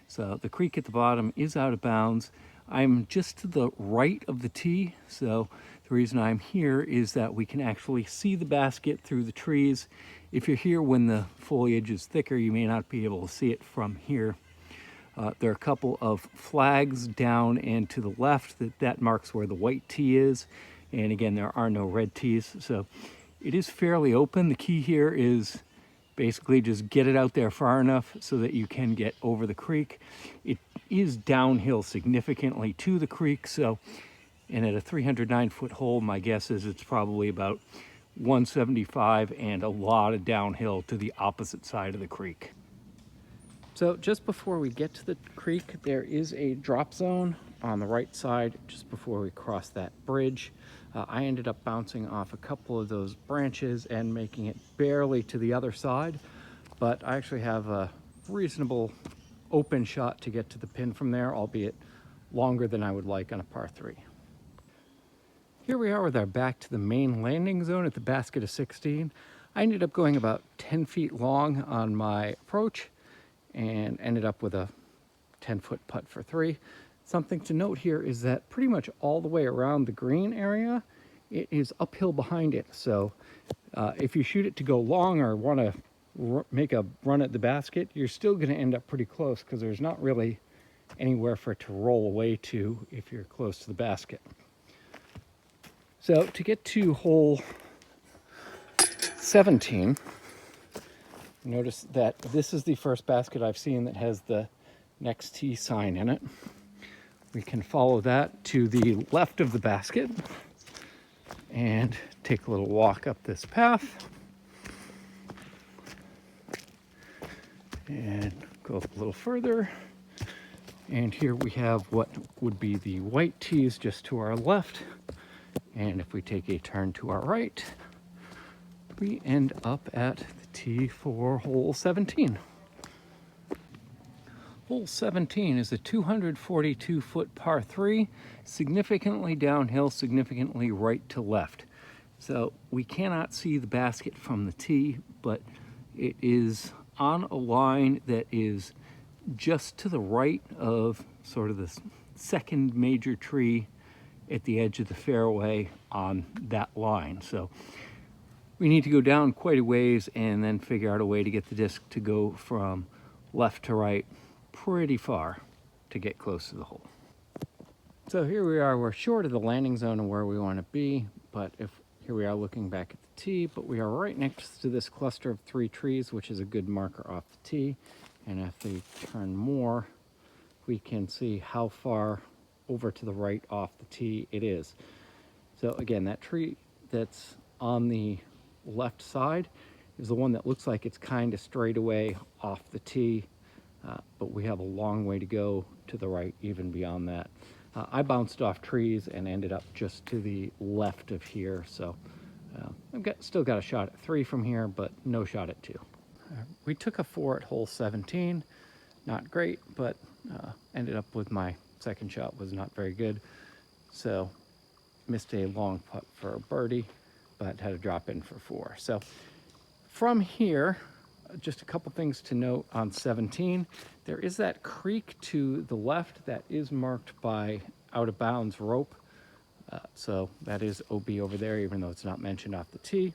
So the creek at the bottom is out of bounds. I'm just to the right of the tee. So the reason I'm here is that we can actually see the basket through the trees. If you're here when the foliage is thicker, you may not be able to see it from here. There are a couple of flags down and to the left that marks where the white tee is. And again, there are no red tees. So it is fairly open. The key here is basically just get it out there far enough so that you can get over the creek. It is downhill significantly to the creek. So, and at a 309-foot hole, my guess is it's probably about 175 and a lot of downhill to the opposite side of the creek. So just before we get to the creek, there is a drop zone on the right side just before we cross that bridge. I ended up bouncing off a couple of those branches and making it barely to the other side, but I actually have a reasonable open shot to get to the pin from there, albeit longer than I would like on a par 3. Here we are with our back to the main landing zone at the basket of 16. I ended up going about 10 feet long on my approach and ended up with a 10-foot putt for 3. Something to note here is that pretty much all the way around the green area, it is uphill behind it. So if you shoot it to go long or want to make a run at the basket, you're still going to end up pretty close because there's not really anywhere for it to roll away to if you're close to the basket. So to get to hole 17, notice that this is the first basket I've seen that has the next tee sign in it. We can follow that to the left of the basket and take a little walk up this path and go up a little further. And here we have what would be the white tees just to our left. And if we take a turn to our right, we end up at the tee for hole 17. Hole 17 is a 242-foot par 3, significantly downhill, significantly right to left. So we cannot see the basket from the tee, but it is on a line that is just to the right of sort of the second major tree at the edge of the fairway on that line. So we need to go down quite a ways and then figure out a way to get the disc to go from left to right pretty far to get close to the hole. So here we are, we're short of the landing zone of where we want to be, but here we are looking back at the tee, but we are right next to this cluster of 3 trees, which is a good marker off the tee. And if we turn more, we can see how far over to the right off the tee it is. So again, that tree that's on the left side is the one that looks like it's kind of straight away off the tee, but we have a long way to go to the right, even beyond that. I bounced off trees and ended up just to the left of here, so I've still got a shot at 3 from here, but no shot at 2. We took a 4 at hole 17, not great, but ended up with my second shot was not very good, so missed a long putt for a birdie, but had a drop in for 4. So from here, just a couple things to note on 17. There is that creek to the left that is marked by out of bounds rope. So that is OB over there, even though it's not mentioned off the tee.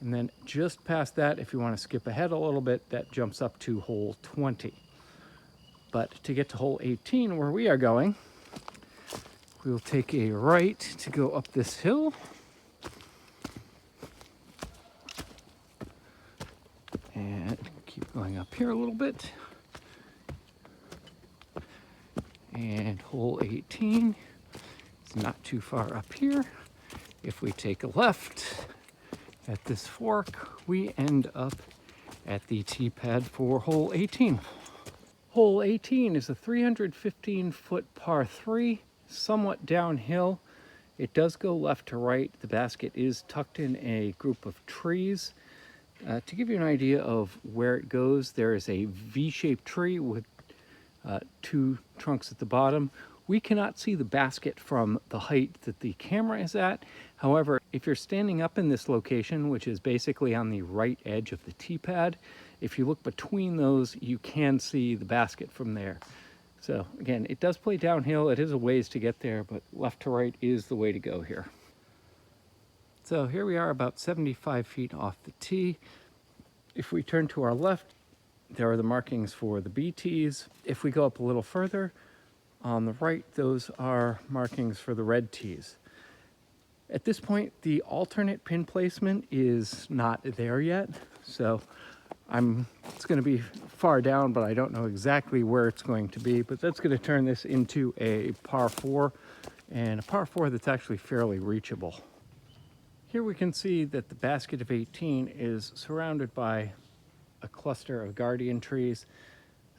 And then just past that, if you want to skip ahead a little bit, that jumps up to hole 20. But to get to hole 18, where we are going, we will take a right to go up this hill. And keep going up here a little bit. And hole 18 is not too far up here. If we take a left at this fork, we end up at the tee pad for hole 18. Hole 18 is a 315-foot par 3, somewhat downhill. It does go left to right. The basket is tucked in a group of trees. To give you an idea of where it goes, there is a V-shaped tree with 2 trunks at the bottom. We cannot see the basket from the height that the camera is at. However, if you're standing up in this location, which is basically on the right edge of the tee pad, if you look between those, you can see the basket from there. So again, it does play downhill. It is a ways to get there, but left to right is the way to go here. So here we are about 75 feet off the tee. If we turn to our left, there are the markings for the B tees. If we go up a little further, on the right, those are markings for the red tees. At this point, the alternate pin placement is not there yet, so it's going to be far down, but I don't know exactly where it's going to be. But that's going to turn this into a par 4, and a par 4 that's actually fairly reachable. Here we can see that the basket of 18 is surrounded by a cluster of guardian trees.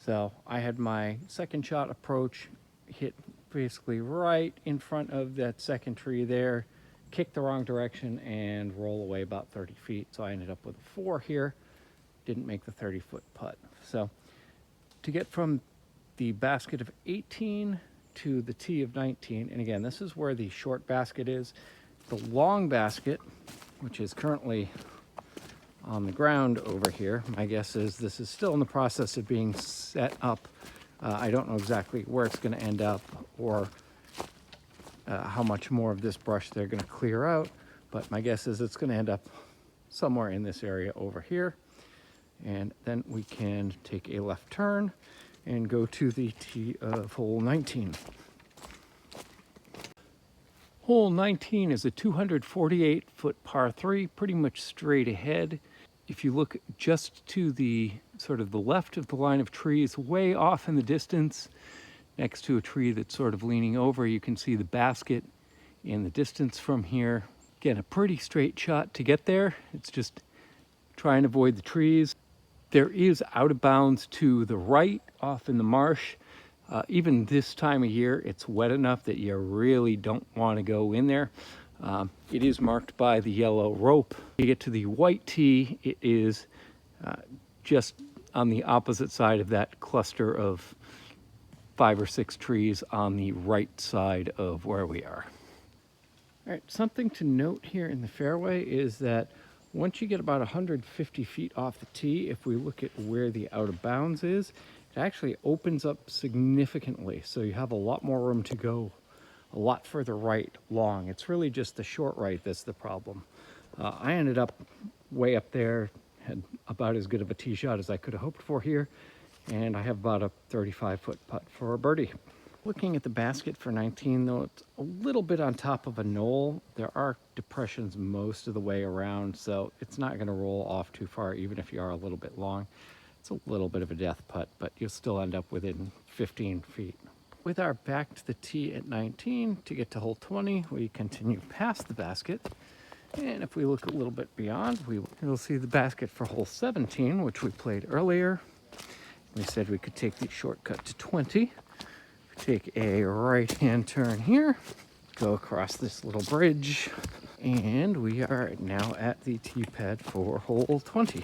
So I had my second shot approach, hit basically right in front of that second tree there, kick the wrong direction, and roll away about 30 feet. So I ended up with a 4 here. Didn't make the 30-foot putt. So to get from the basket of 18 to the tee of 19, and again, this is where the short basket is. The long basket, which is currently on the ground over here, my guess is this is still in the process of being set up. I don't know exactly where it's going to end up or how much more of this brush they're going to clear out, but my guess is it's going to end up somewhere in this area over here. And then we can take a left turn and go to the tee of hole 19. Hole 19 is a 248-foot par 3, pretty much straight ahead. If you look just to the sort of the left of the line of trees, way off in the distance, next to a tree that's sort of leaning over, you can see the basket in the distance from here. Again, a pretty straight shot to get there. It's just trying to avoid the trees. There is out of bounds to the right off in the marsh. Even this time of year, it's wet enough that you really don't want to go in there. It is marked by the yellow rope. You get to the white tee, it is just on the opposite side of that cluster of 5 or 6 trees on the right side of where we are. All right, something to note here in the fairway is that once you get about 150 feet off the tee, if we look at where the out of bounds is, it actually opens up significantly. So you have a lot more room to go a lot further right long. It's really just the short right that's the problem. I ended up way up there, had about as good of a tee shot as I could have hoped for here, and I have about a 35-foot putt for a birdie. Looking at the basket for 19, though, it's a little bit on top of a knoll. There are depressions most of the way around, so it's not going to roll off too far, even if you are a little bit long. It's a little bit of a death putt, but you'll still end up within 15 feet. With our back to the tee at 19, to get to hole 20, we continue past the basket. And if we look a little bit beyond, we'll see the basket for hole 17, which we played earlier. We said we could take the shortcut to 20. Take a right-hand turn here, go across this little bridge, and we are now at the tee pad for hole 20.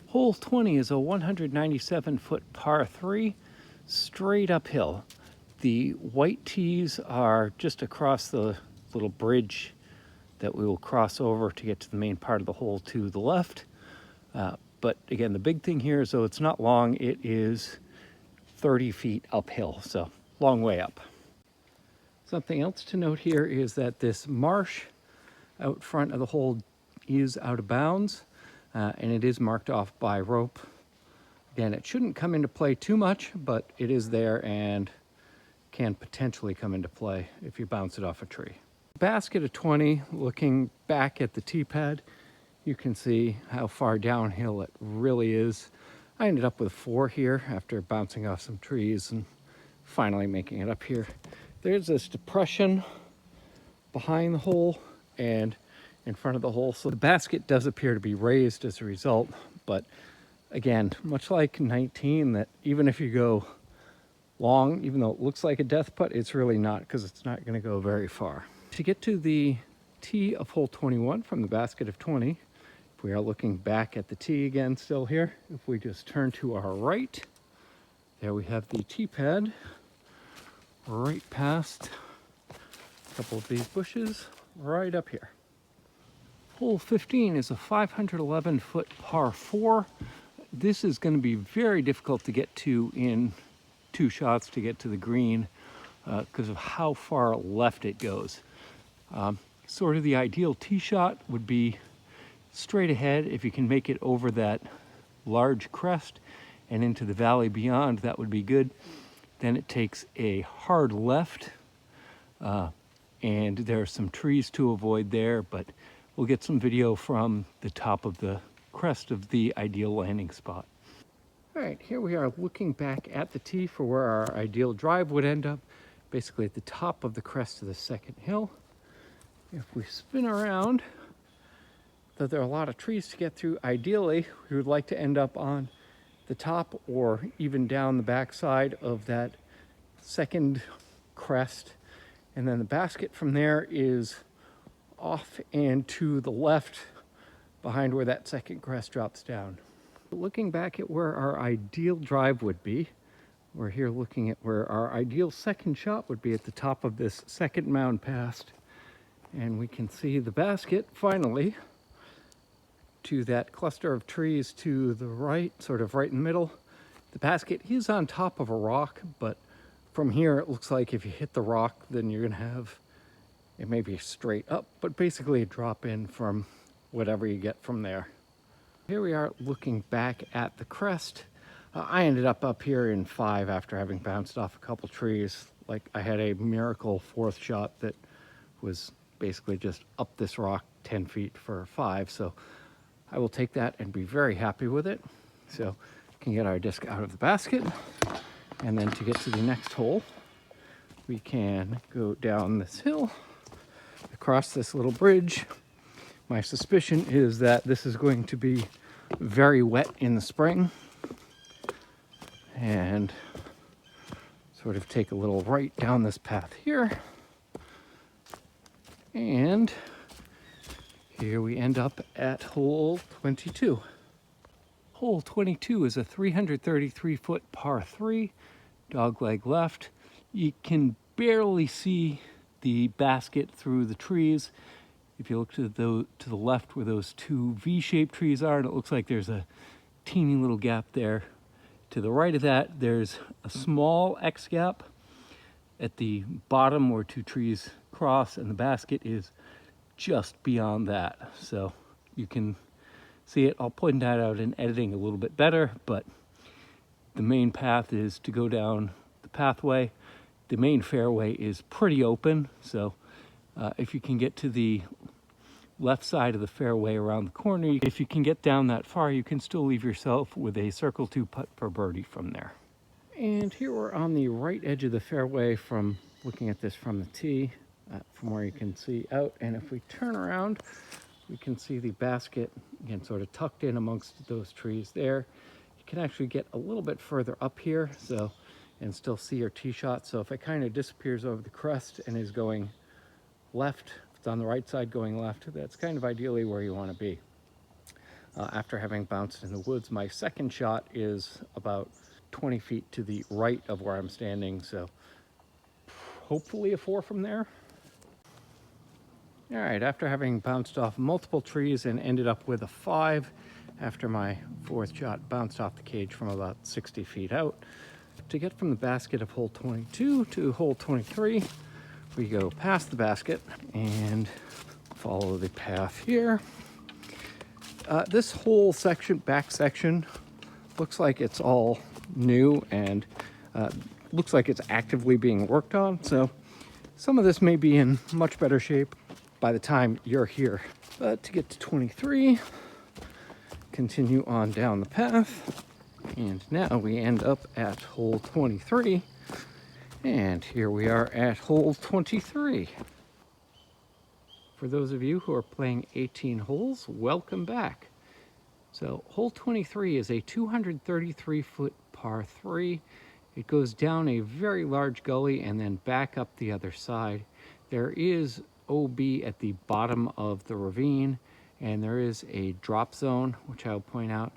Hole 20 is a 197-foot par 3, straight uphill. The white tees are just across the little bridge that we will cross over to get to the main part of the hole to the left. But again, the big thing here is, though it's not long, it is 30 feet uphill, so long way up. Something else to note here is that this marsh out front of the hole is out of bounds, and it is marked off by rope. Again, it shouldn't come into play too much, but it is there and can potentially come into play if you bounce it off a tree. Basket of 20, looking back at the tee pad, you can see how far downhill it really is. I ended up with 4 here after bouncing off some trees and finally making it up here. There's this depression behind the hole and in front of the hole, so the basket does appear to be raised as a result. But again, much like 19, that even if you go long, even though it looks like a death putt, it's really not, because it's not going to go very far. To get to the tee of hole 21 from the basket of 20, if we are looking back at the tee again still here, if we just turn to our right, there we have the tee pad right past a couple of these bushes right up here. Hole 15 is a 511-foot par 4. This is going to be very difficult to get to in 2 shots to get to the green because of how far left it goes. Sort of the ideal tee shot would be straight ahead. If you can make it over that large crest and into the valley beyond, that would be good. Then it takes a hard left, and there are some trees to avoid there, but we'll get some video from the top of the crest of the ideal landing spot. All right, here we are looking back at the tee for where our ideal drive would end up, basically at the top of the crest of the second hill. If we spin around, though there are a lot of trees to get through, ideally we would like to end up on the top or even down the backside of that second crest. And then the basket from there is off and to the left behind where that second crest drops down. Looking back at where our ideal drive would be, we're here looking at where our ideal second shot would be at the top of this second mound past. And we can see the basket finally to that cluster of trees to the right, sort of right in the middle. The basket is on top of a rock, but from here it looks like if you hit the rock, then you're gonna have, it may be straight up, but basically a drop in from whatever you get from there. Here we are looking back at the crest. I ended up here in 5 after having bounced off a couple trees. Like, I had a miracle 4th shot that was basically just up this rock 10 feet for 5. So I will take that and be very happy with it. So we can get our disc out of the basket. And then to get to the next hole, we can go down this hill, across this little bridge. My suspicion is that this is going to be very wet in the spring, and sort of take a little right down this path here. And here we end up at hole 22. Hole 22 is a 333-foot par 3, dogleg left. You can barely see the basket through the trees. If you look to the left where those two V-shaped trees are, and it looks like there's a teeny little gap there. To the right of that, there's a small X gap at the bottom where two trees cross, and the basket is just beyond that. So you can see it. I'll point that out in editing a little bit better, but the main path is to go down the pathway. The main fairway is pretty open, so if you can get to the left side of the fairway around the corner, if you can get down that far, you can still leave yourself with a circle 2 putt for birdie from there. And here we're on the right edge of the fairway from looking at this from the tee, from where you can see out. And if we turn around, we can see the basket, again, sort of tucked in amongst those trees there. You can actually get a little bit further up here, so, and still see your tee shot. So if it kind of disappears over the crest and is going left, if it's on the right side going left, that's kind of ideally where you want to be. After having bounced in the woods, my second shot is about 20 feet to the right of where I'm standing, so hopefully a 4 from there. All right, after having bounced off multiple trees and ended up with a 5, after my fourth shot bounced off the cage from about 60 feet out, to get from the basket of hole 22 to hole 23, we go past the basket and follow the path here. This whole section, back section, looks like it's all new and looks like it's actively being worked on. So some of this may be in much better shape by the time you're here. But to get to 23, continue on down the path. And now we end up at hole 23. And here we are at hole 23. For those of you who are playing 18 holes, welcome back. So hole 23 is a 233-foot par 3. It goes down a very large gully and then back up the other side. There is OB at the bottom of the ravine, and there is a drop zone, which I'll point out.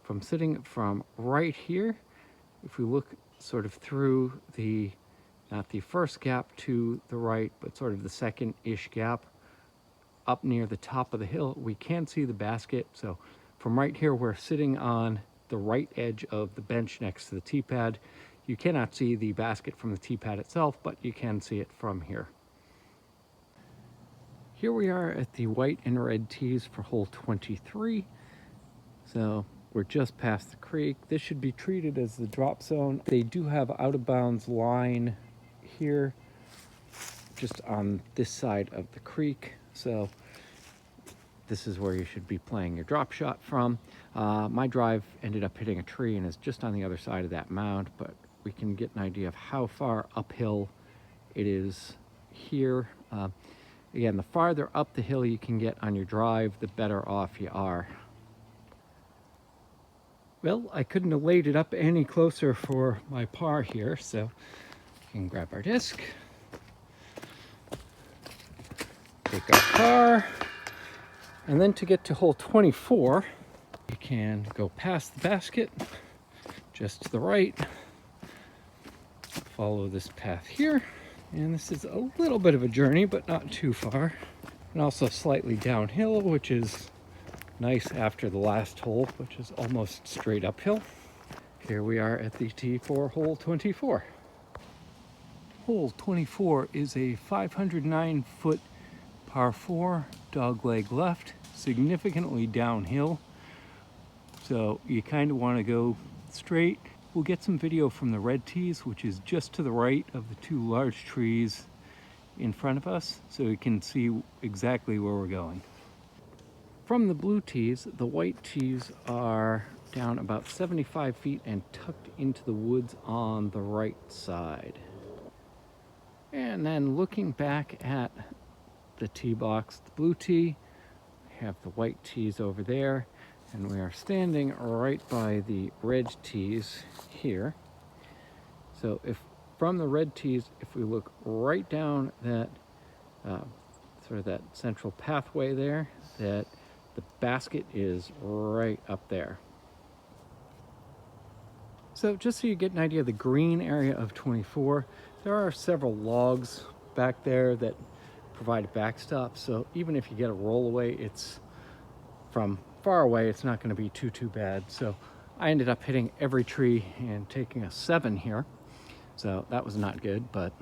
From sitting from right here, if we look sort of through the, not the first gap to the right, but sort of the second-ish gap up near the top of the hill, we can see the basket. So from right here, we're sitting on the right edge of the bench next to the tee pad. You cannot see the basket from the tee pad itself, but you can see it from here. Here we are at the white and red tees for hole 23. So we're just past the creek. This should be treated as the drop zone. They do have out of bounds line here, just on this side of the creek. So this is where you should be playing your drop shot from. My drive ended up hitting a tree and is just on the other side of that mound, but we can get an idea of how far uphill it is here. Again, the farther up the hill you can get on your drive, the better off you are. Well, I couldn't have laid it up any closer for my par here, so we can grab our disc, take our par, and then to get to hole 24, you can go past the basket, just to the right, follow this path here. And this is a little bit of a journey, but not too far. And also slightly downhill, which is nice after the last hole, which is almost straight uphill. Here we are at the tee for hole 24. Hole 24 is a 509-foot par 4, dogleg left, significantly downhill. So you kind of want to go straight. We'll get some video from the red tees, which is just to the right of the two large trees in front of us, so we can see exactly where we're going. From the blue tees, the white tees are down about 75 feet and tucked into the woods on the right side. And then looking back at the tee box, the blue tee. We have the white tees over there, and we are standing right by the red tees here. So if from the red tees, if we look right down that sort of that central pathway there, that the basket is right up there. So just so you get an idea of the green area of 24, there are several logs back there that provide a backstop. So even if you get a rollaway, it's from far away, it's not going to be too bad. So I ended up hitting every tree and taking a 7 here. So that was not good, but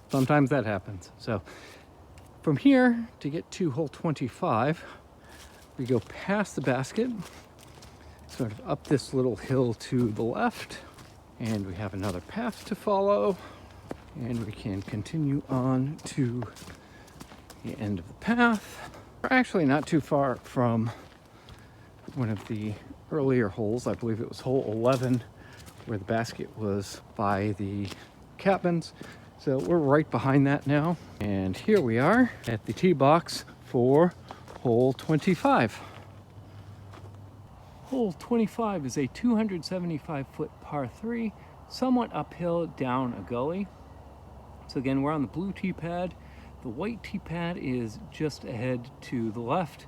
sometimes that happens. So from here to get to hole 25, we go past the basket, sort of up this little hill to the left, and we have another path to follow, and we can continue on to the end of the path. We're actually not too far from one of the earlier holes. I believe it was hole 11, where the basket was by the cabins. So we're right behind that now. And here we are at the tee box for hole 25. Hole 25 is a 275-foot par 3, somewhat uphill down a gully. So again, we're on the blue tee pad. The white tee pad is just ahead to the left,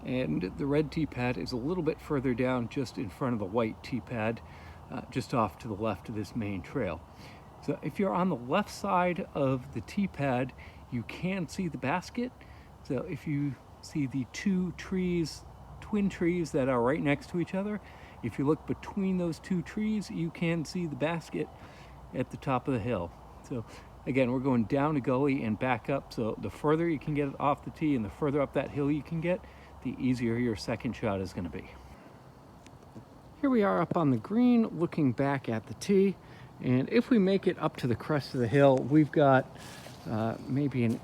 and the red tee pad is a little bit further down just in front of the white tee pad, just off to the left of this main trail. So if you're on the left side of the tee pad, you can see the basket. So if you see the two trees, twin trees that are right next to each other, if you look between those two trees, you can see the basket at the top of the hill. So again, we're going down a gully and back up. So the further you can get it off the tee and the further up that hill you can get, the easier your second shot is going to be. Here we are up on the green looking back at the tee. And if we make it up to the crest of the hill, we've got maybe in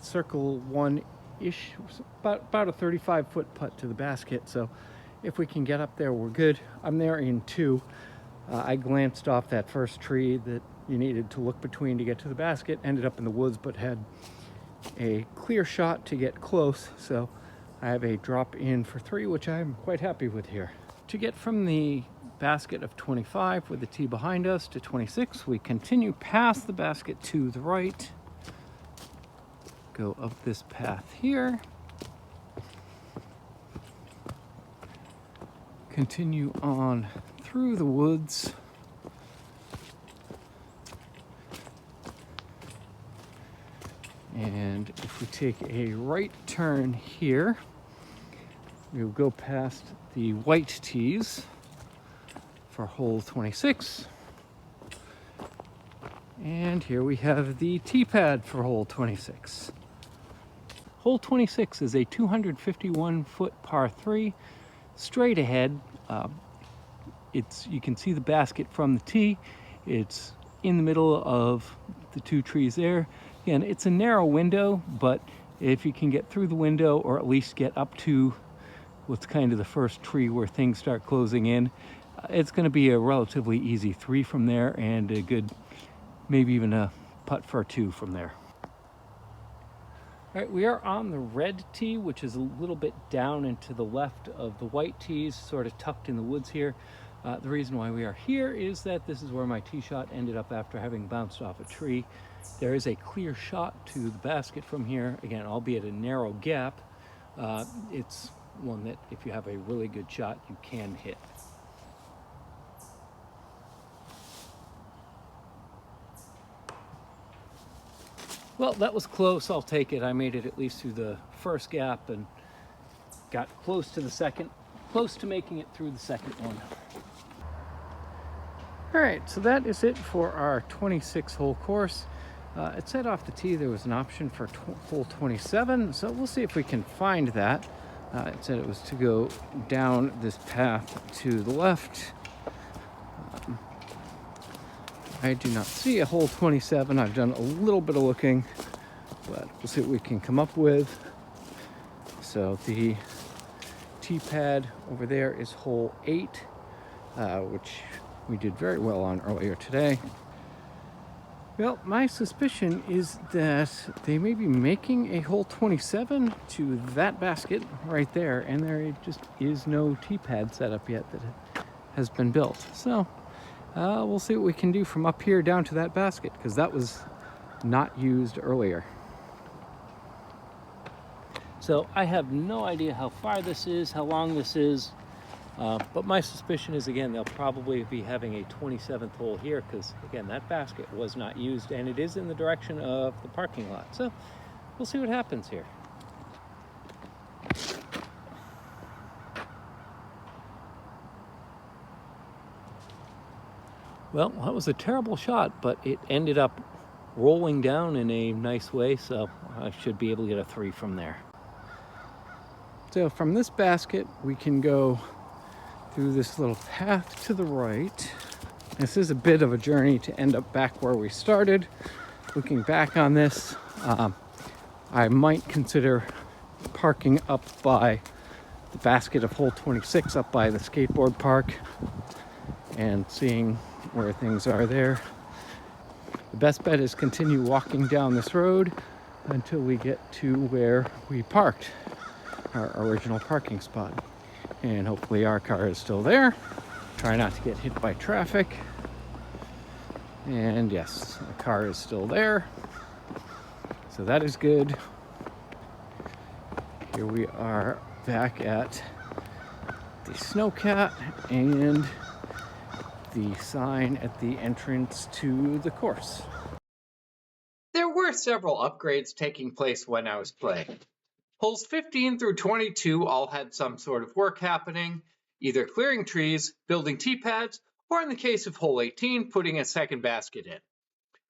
circle one-ish, about a 35-foot putt to the basket. So if we can get up there, we're good. I'm there in 2. I glanced off that first tree that you needed to look between to get to the basket, ended up in the woods, but had a clear shot to get close. So I have a drop in for 3, which I'm quite happy with here. To get from the basket of 25 with the tee behind us to 26, we continue past the basket to the right, go up this path here, continue on through the woods, and if we take a right turn here, we'll go past the white tees for hole 26. And here we have the tee pad for hole 26. Hole 26 is a 251-foot par 3, straight ahead. You can see the basket from the tee. It's in the middle of the two trees there. Again, it's a narrow window, but if you can get through the window, or at least get up to what's kind of the first tree where things start closing in, it's going to be a relatively easy 3 from there, and a good, maybe even a putt for 2 from there. All right, we are on the red tee, which is a little bit down and to the left of the white tees, sort of tucked in the woods here. The reason why we are here is that this is where my tee shot ended up after having bounced off a tree. There is a clear shot to the basket from here, again, albeit a narrow gap. It's one that if you have a really good shot, you can hit. Well, that was close. I'll take it. I made it at least through the first gap and got close to the second, close to making it through the second one. All right, so that is it for our 26-hole course. It said off the tee there was an option for hole 27, so we'll see if we can find that. It said it was to go down this path to the left. I do not see a hole 27. I've done a little bit of looking, but we'll see what we can come up with. So the tee pad over there is hole 8, which we did very well on earlier today. Well, my suspicion is that they may be making a hole 27 to that basket right there, and there just is no tee pad set up yet that has been built. So we'll see what we can do from up here down to that basket, because that was not used earlier. So I have no idea how far this is, how long this is, but my suspicion is, again, they'll probably be having a 27th hole here, because, again, that basket was not used, and it is in the direction of the parking lot. So we'll see what happens here. Well, that was a terrible shot, but it ended up rolling down in a nice way, so I should be able to get a 3 from there. So from this basket, we can go through this little path to the right. This is a bit of a journey to end up back where we started. Looking back on this, I might consider parking up by the basket of hole 26 up by the skateboard park and seeing where things are there. The best bet is continue walking down this road until we get to where we parked, our original parking spot. And hopefully our car is still there. Try not to get hit by traffic. And yes, the car is still there. So that is good. Here we are back at the Snowcat and the sign at the entrance to the course. There were several upgrades taking place when I was playing. Holes 15 through 22 all had some sort of work happening, either clearing trees, building tee pads, or in the case of hole 18, putting a second basket in.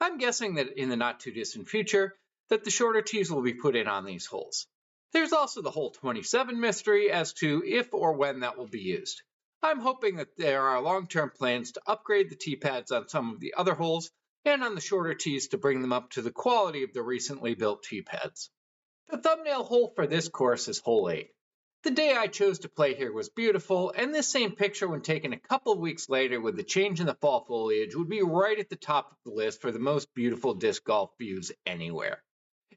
I'm guessing that in the not too distant future, that the shorter tees will be put in on these holes. There's also the hole 27 mystery as to if or when that will be used. I'm hoping that there are long-term plans to upgrade the tee pads on some of the other holes and on the shorter tees to bring them up to the quality of the recently built tee pads. The thumbnail hole for this course is hole 8. The day I chose to play here was beautiful, and this same picture when taken a couple of weeks later with the change in the fall foliage would be right at the top of the list for the most beautiful disc golf views anywhere.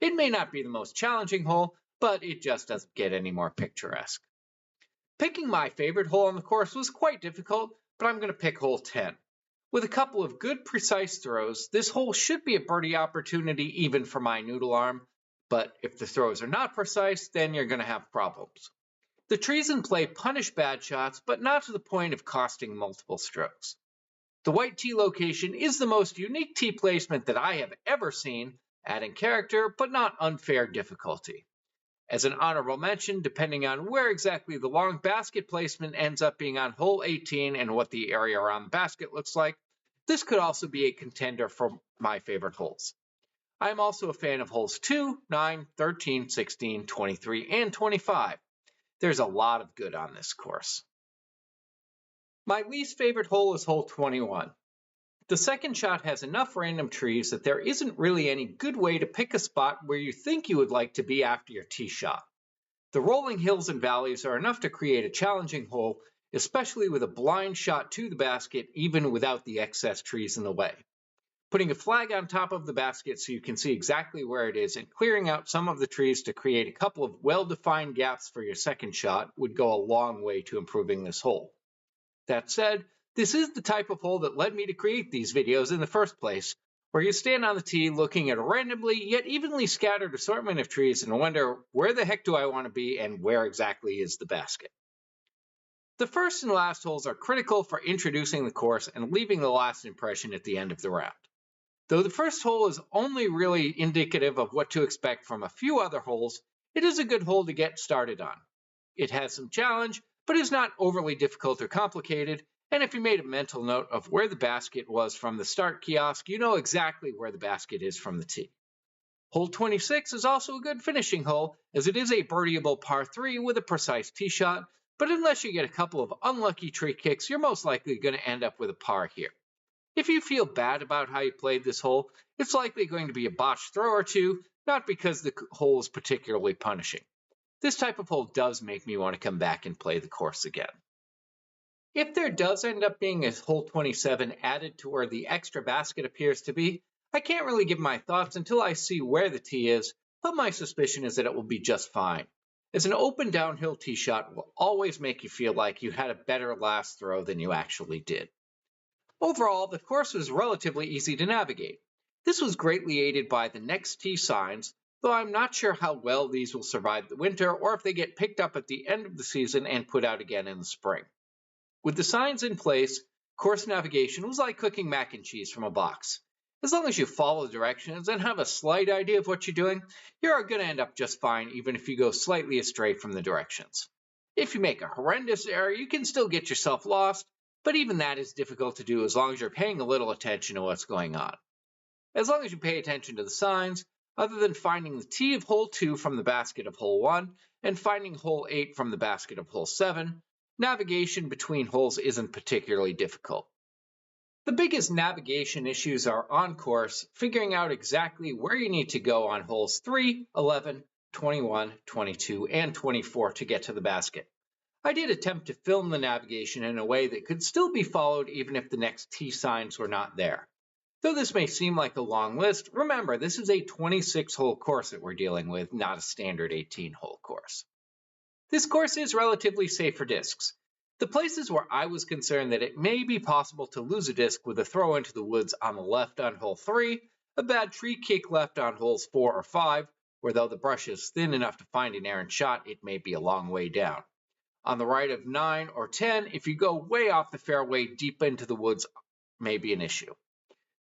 It may not be the most challenging hole, but it just doesn't get any more picturesque. Picking my favorite hole on the course was quite difficult, but I'm going to pick hole 10. With a couple of good precise throws, this hole should be a birdie opportunity even for my noodle arm, but if the throws are not precise, then you're going to have problems. The trees in play punish bad shots, but not to the point of costing multiple strokes. The white tee location is the most unique tee placement that I have ever seen, adding character but not unfair difficulty. As an honorable mention, depending on where exactly the long basket placement ends up being on hole 18 and what the area around the basket looks like, this could also be a contender for my favorite holes. I am also a fan of holes 2, 9, 13, 16, 23, and 25. There's a lot of good on this course. My least favorite hole is hole 21. The second shot has enough random trees that there isn't really any good way to pick a spot where you think you would like to be after your tee shot. The rolling hills and valleys are enough to create a challenging hole, especially with a blind shot to the basket even without the excess trees in the way. Putting a flag on top of the basket so you can see exactly where it is and clearing out some of the trees to create a couple of well-defined gaps for your second shot would go a long way to improving this hole. That said, this is the type of hole that led me to create these videos in the first place, where you stand on the tee looking at a randomly yet evenly scattered assortment of trees and wonder, where the heck do I want to be and where exactly is the basket? The first and last holes are critical for introducing the course and leaving the last impression at the end of the round. Though the first hole is only really indicative of what to expect from a few other holes, it is a good hole to get started on. It has some challenge, but is not overly difficult or complicated, and if you made a mental note of where the basket was from the start kiosk, you know exactly where the basket is from the tee. Hole 26 is also a good finishing hole, as it is a birdieable par 3 with a precise tee shot, but unless you get a couple of unlucky tree kicks, you're most likely going to end up with a par here. If you feel bad about how you played this hole, it's likely going to be a botched throw or two, not because the hole is particularly punishing. This type of hole does make me want to come back and play the course again. If there does end up being a hole 27 added to where the extra basket appears to be, I can't really give my thoughts until I see where the tee is, but my suspicion is that it will be just fine, as an open downhill tee shot will always make you feel like you had a better last throw than you actually did. Overall, the course was relatively easy to navigate. This was greatly aided by the next tee signs, though I'm not sure how well these will survive the winter or if they get picked up at the end of the season and put out again in the spring. With the signs in place, course navigation was like cooking mac and cheese from a box. As long as you follow the directions and have a slight idea of what you're doing, you're going to end up just fine even if you go slightly astray from the directions. If you make a horrendous error, you can still get yourself lost, but even that is difficult to do as long as you're paying a little attention to what's going on. As long as you pay attention to the signs, other than finding the tee of hole 2 from the basket of hole 1 and finding hole 8 from the basket of hole 7, navigation between holes isn't particularly difficult. The biggest navigation issues are on course, figuring out exactly where you need to go on holes 3, 11, 21, 22, and 24 to get to the basket. I did attempt to film the navigation in a way that could still be followed even if the next tee signs were not there. Though this may seem like a long list, remember this is a 26-hole course that we're dealing with, not a standard 18-hole course. This course is relatively safe for discs. The places where I was concerned that it may be possible to lose a disc with a throw into the woods on the left on hole 3, a bad tree kick left on holes 4 or 5, where though the brush is thin enough to find an errant shot, it may be a long way down. On the right of 9 or 10, if you go way off the fairway deep into the woods, may be an issue.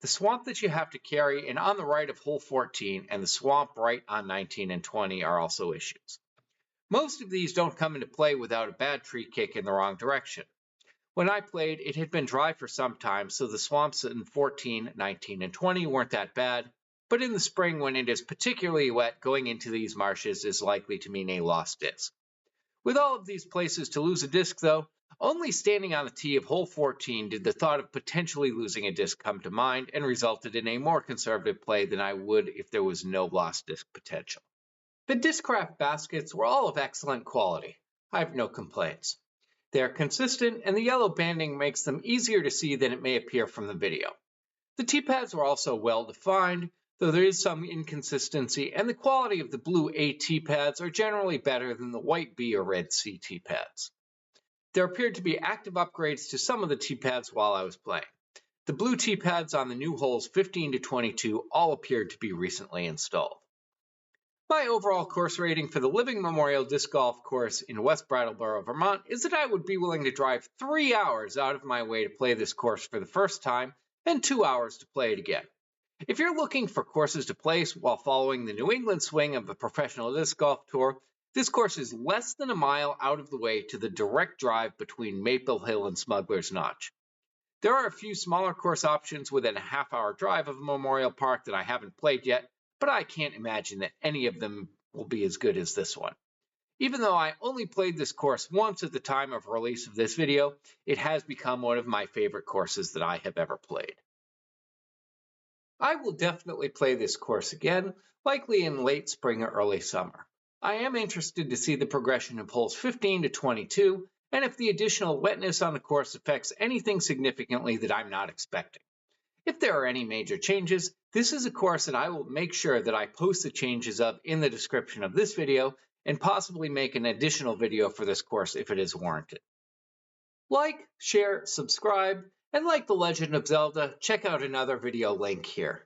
The swamp that you have to carry, and on the right of hole 14, and the swamp right on 19 and 20 are also issues. Most of these don't come into play without a bad tree kick in the wrong direction. When I played, it had been dry for some time, so the swamps in 14, 19, and 20 weren't that bad, but in the spring when it is particularly wet, going into these marshes is likely to mean a lost disc. With all of these places to lose a disc, though, only standing on the tee of hole 14 did the thought of potentially losing a disc come to mind and resulted in a more conservative play than I would if there was no lost disc potential. The Discraft baskets were all of excellent quality. I have no complaints. They are consistent, and the yellow banding makes them easier to see than it may appear from the video. The tee pads were also well defined, though there is some inconsistency, and the quality of the blue A tee pads are generally better than the white B or red C tee pads. There appeared to be active upgrades to some of the tee pads while I was playing. The blue tee pads on the new holes 15 to 22 all appeared to be recently installed. My overall course rating for the Living Memorial Disc Golf Course in West Brattleboro, Vermont is that I would be willing to drive 3 hours out of my way to play this course for the first time and 2 hours to play it again. If you're looking for courses to play while following the New England swing of the Professional Disc Golf Tour, this course is less than a mile out of the way to the direct drive between Maple Hill and Smuggler's Notch. There are a few smaller course options within a half-hour drive of Memorial Park that I haven't played yet, but I can't imagine that any of them will be as good as this one. Even though I only played this course once at the time of release of this video, it has become one of my favorite courses that I have ever played. I will definitely play this course again, likely in late spring or early summer. I am interested to see the progression of holes 15 to 22, and if the additional wetness on the course affects anything significantly that I'm not expecting. If there are any major changes, this is a course that I will make sure that I post the changes of in the description of this video and possibly make an additional video for this course if it is warranted. Like, share, subscribe, and like The Legend of Zelda, check out another video link here.